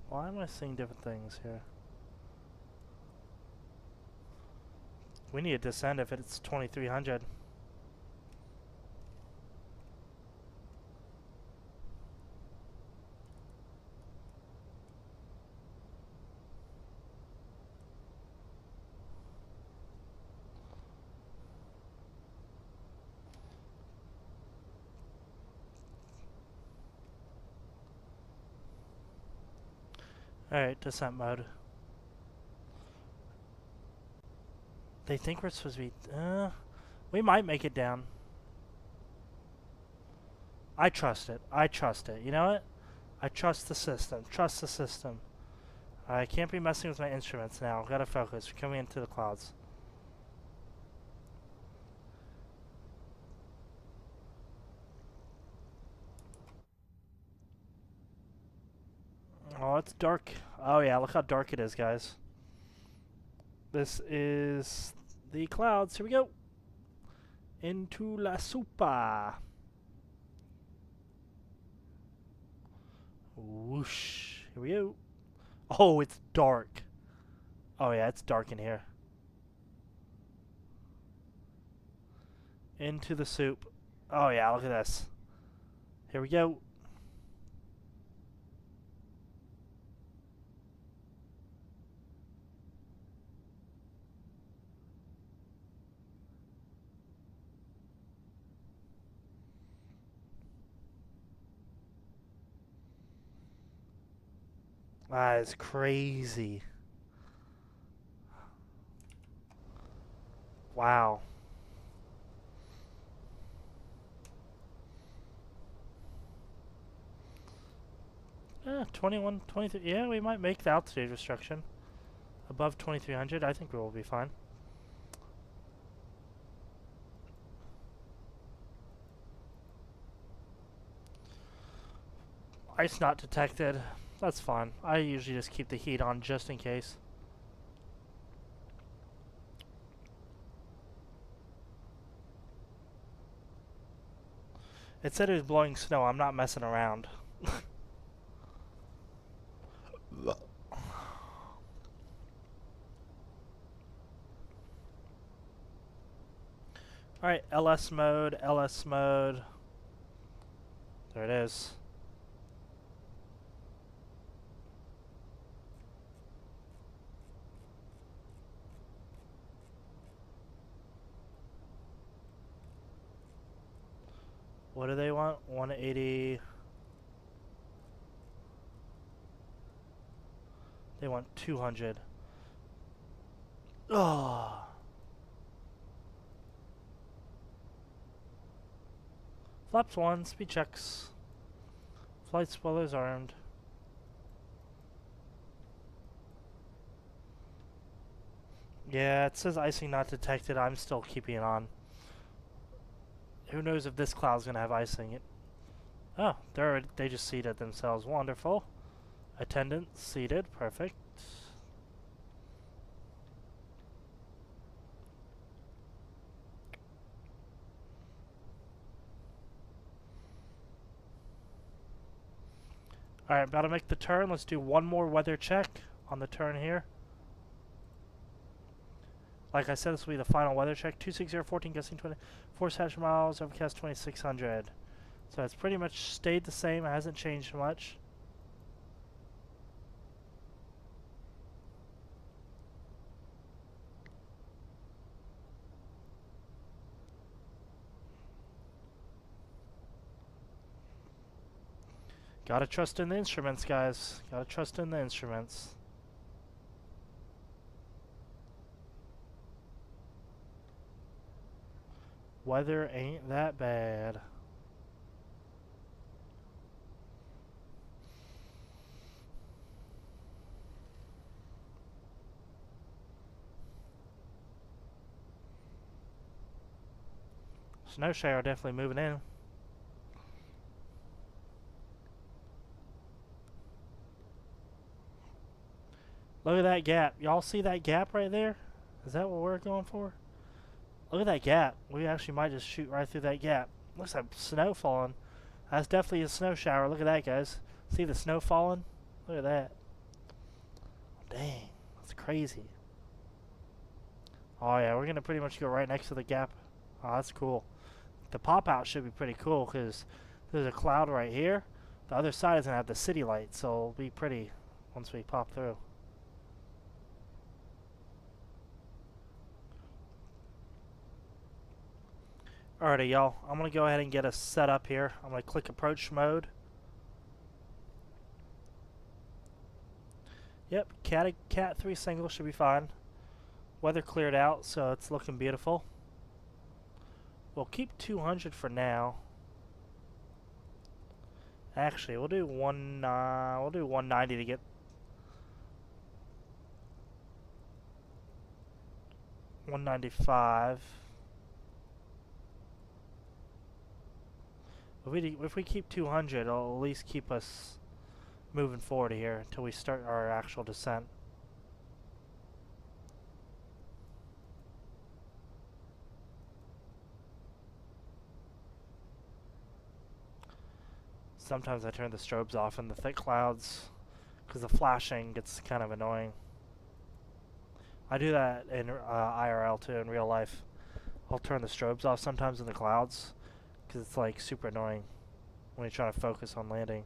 Why am I seeing different things here? We need to descend if it's 2300. Alright, descent mode. They think we're supposed to be... we might make it down. I trust it. I trust it. You know what? I trust the system. Trust the system. I can't be messing with my instruments now. I've got to focus. We're coming into the clouds. Oh, it's dark. Oh yeah, look how dark it is, guys. This is the clouds. Here we go. Into la sopa. Whoosh. Here we go. Oh, it's dark. Oh yeah, it's dark in here. Into the soup. Oh yeah, look at this. Here we go. That is crazy. Wow. Yeah, 21, 23. Yeah, we might make the altitude restriction. Above 2300, I think we will be fine. Ice not detected. That's fine. I usually just keep the heat on just in case. It said it was blowing snow. I'm not messing around. Alright, LS mode, LS mode. There it is. What do they want? 180. They want 200. Oh. Flaps 1, speed checks. Flight spoilers armed. Yeah, it says icing not detected. I'm still keeping it on. Who knows if this cloud's gonna have icing? Oh, they just seated themselves. Wonderful. Attendant seated. Perfect. Alright, about to make the turn. Let's do one more weather check on the turn here. Like I said, this will be the final weather check. 26014, gusting 24 hash miles, overcast 2600. So it's pretty much stayed the same. It hasn't changed much. Gotta trust in the instruments, guys. Gotta trust in the instruments. Weather ain't that bad. Snow shower definitely moving in. Look at that gap. Y'all see that gap right there? Is that what we're going for? Look at that gap. We actually might just shoot right through that gap. Looks like snow falling. That's definitely a snow shower. Look at that, guys. See the snow falling? Look at that. Dang, that's crazy. Oh yeah, we're gonna pretty much go right next to the gap. Oh, that's cool. The pop out should be pretty cool because there's a cloud right here. The other side is gonna have the city lights, so it'll be pretty once we pop through. Alrighty, y'all. I'm gonna go ahead and get us set up here. I'm gonna click approach mode. Yep, Cat 3 single should be fine. Weather cleared out, so it's looking beautiful. We'll keep 200 for now. Actually, we'll do 190 to get 195. If we keep 200, it'll at least keep us moving forward here until we start our actual descent. Sometimes I turn the strobes off in the thick clouds because the flashing gets kind of annoying. I do that in IRL too, in real life. I'll turn the strobes off sometimes in the clouds because it's like super annoying when you're trying to focus on landing.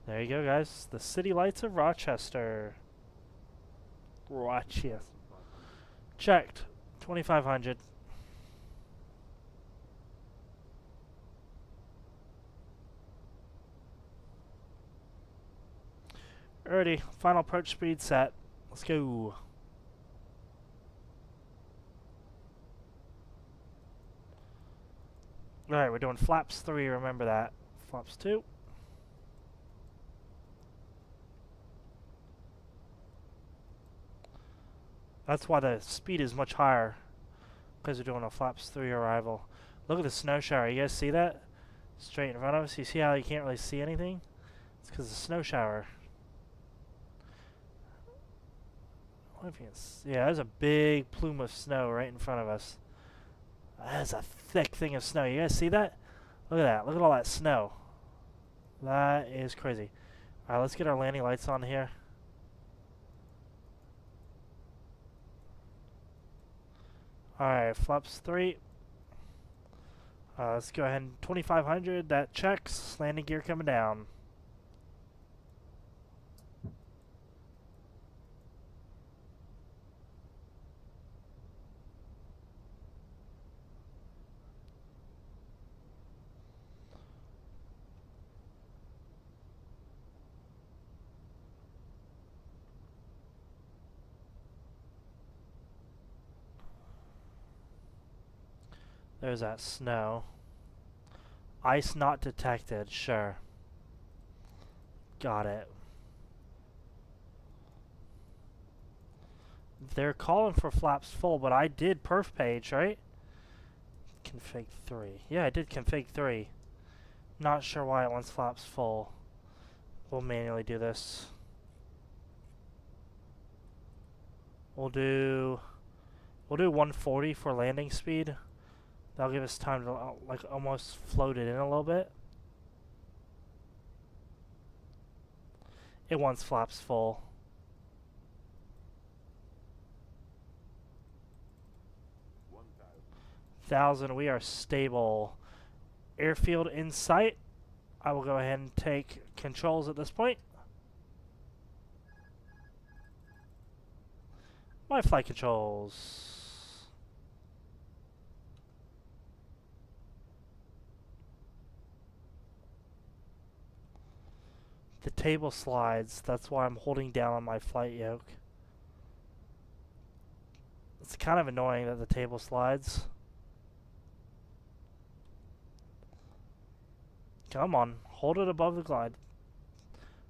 There you go, guys. The city lights of Rochester. Rochester. Checked. 2,500. Alrighty. Final approach speed set. Let's go. Alright, we're doing flaps 3. Remember that. Flaps 2. That's why the speed is much higher, because we're doing a flaps 3 arrival. Look at the snow shower. You guys see that? Straight in front of us. You see how you can't really see anything? It's because of the snow shower. What if you can see? Yeah, there's a big plume of snow right in front of us. That's a thick thing of snow. You guys see that? Look at that. Look at all that snow. That is crazy. Alright, let's get our landing lights on here. Alright, flaps 3. Let's go ahead and 2,500. That checks. Landing gear coming down. There's that snow. Ice not detected, sure. Got it. They're calling for flaps full, but I did perf page, right? Config 3. Yeah, I did config 3. Not sure why it wants flaps full. We'll manually do this. We'll do 140 for landing speed. That'll give us time to like almost float it in a little bit. It wants flaps full. 1,000. We are stable. Airfield in sight. I will go ahead and take controls at this point. My flight controls. The table slides. That's why I'm holding down on my flight yoke. It's kind of annoying that the table slides. Come on, hold it above the glide.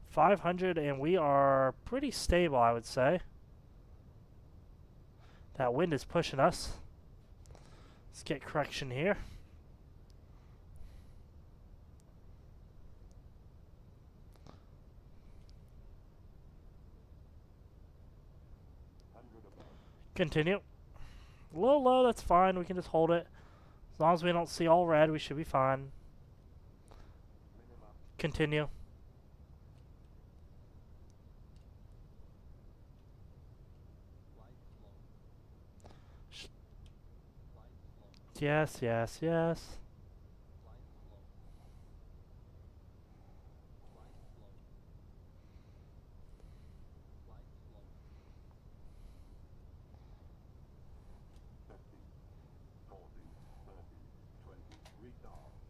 500, and we are pretty stable, I would say. That wind is pushing us. Let's get correction here. Continue. A little low, that's fine. We can just hold it. As long as we don't see all red, we should be fine. Minimum. Continue. Yes, yes, yes.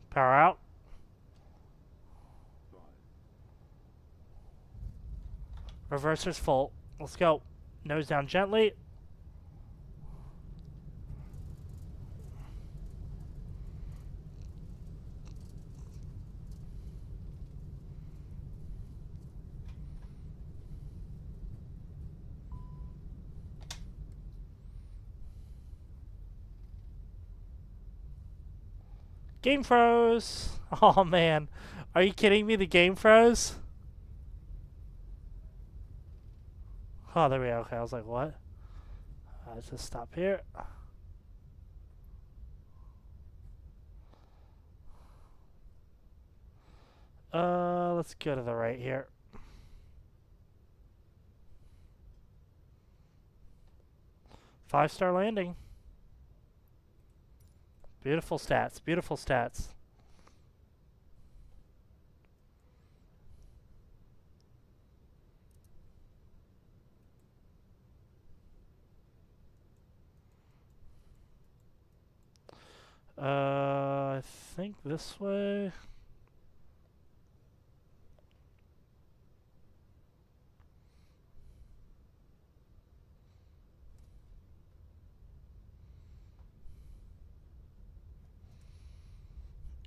Power out. Reverser's full. Let's go. Nose down gently. Game froze. Oh man. Are you kidding me? The game froze? Oh, there we go. Okay, I was like, what? Let's just stop here. Let's go to the right here. Five-star landing. Beautiful stats. Beautiful stats. I think this way.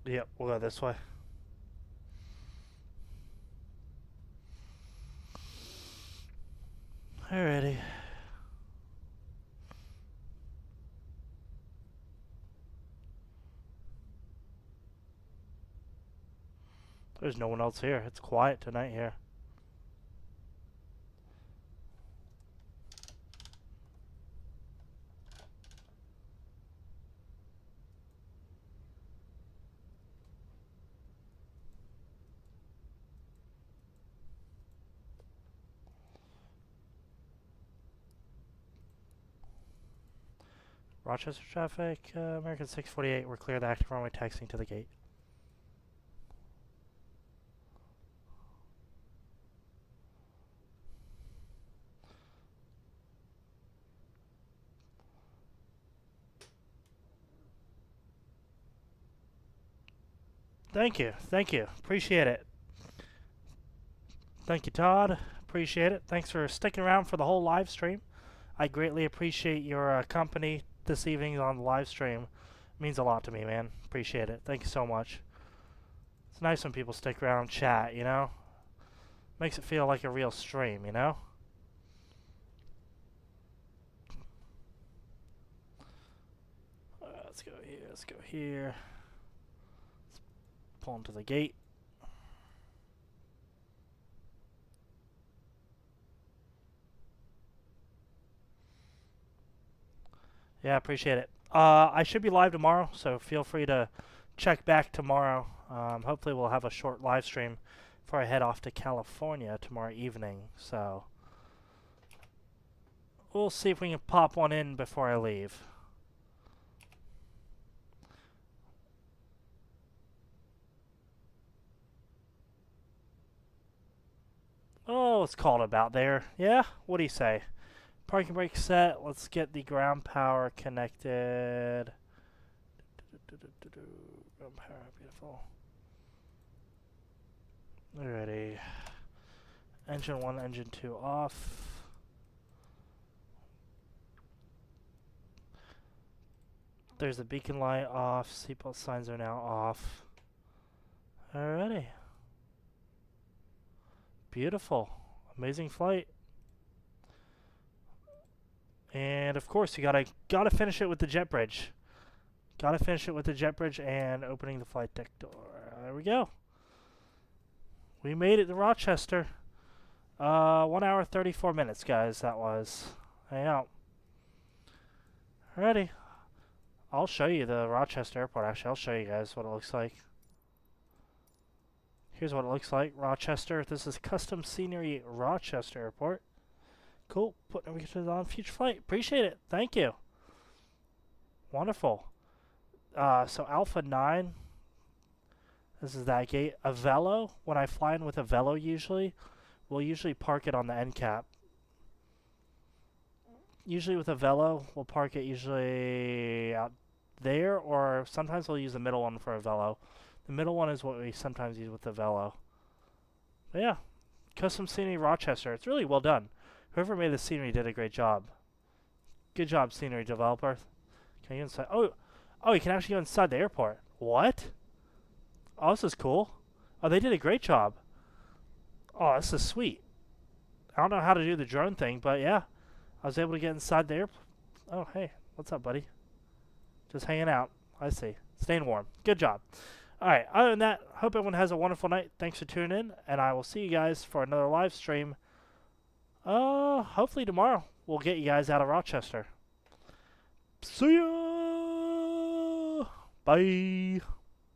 Yep, we'll go this way. Alrighty. There's no one else here. It's quiet tonight here. Rochester traffic, American 648, we're clear the active runway taxiing to the gate. Thank you, appreciate it. Thank you, Todd, appreciate it. Thanks for sticking around for the whole live stream. I greatly appreciate your company this evening on the live stream. It means a lot to me, man. Appreciate it. Thank you so much. It's nice when people stick around and chat, you know? Makes it feel like a real stream, you know? Let's go here, let's go here. Let's pull into the gate. Yeah, appreciate it. I should be live tomorrow, so feel free to check back tomorrow. Hopefully we'll have a short live stream before I head off to California tomorrow evening. So we'll see if we can pop one in before I leave. Oh, it's called about there. Yeah? What do you say? Parking brake set. Let's get the ground power connected. Ground power, beautiful. Alrighty. Engine 1, engine 2 off. There's the beacon light off. Seatbelt signs are now off. Alrighty. Beautiful. Amazing flight. And of course, you gotta finish it with the jet bridge. Gotta finish it with the jet bridge and opening the flight deck door. There we go. We made it to Rochester. 1 hour 34 minutes, guys. That was. Hang out. Alrighty. I'll show you the Rochester Airport, actually. I'll show you guys what it looks like. Here's what it looks like. Rochester. This is Custom Scenery Rochester Airport. Cool. Putting notifications on future flight. Appreciate it. Thank you. Wonderful. So Alpha 9. This is that gate. A Velo. When I fly in with a Velo usually, we'll usually park it on the end cap. Usually with a Velo, we'll park it usually out there, or sometimes we'll use the middle one for a Velo. The middle one is what we sometimes use with the Velo. But yeah, Custom Scenery Rochester. It's really well done. Whoever made the scenery did a great job. Good job, scenery developer. Can you inside? Oh, you can actually go inside the airport. What? Oh, this is cool. Oh, they did a great job. Oh, this is sweet. I don't know how to do the drone thing, but yeah. I was able to get inside the airport. Oh, hey. What's up, buddy? Just hanging out. I see. Staying warm. Good job. Alright, other than that, hope everyone has a wonderful night. Thanks for tuning in, and I will see you guys for another live stream. Hopefully tomorrow. We'll get you guys out of Rochester. See ya! Bye!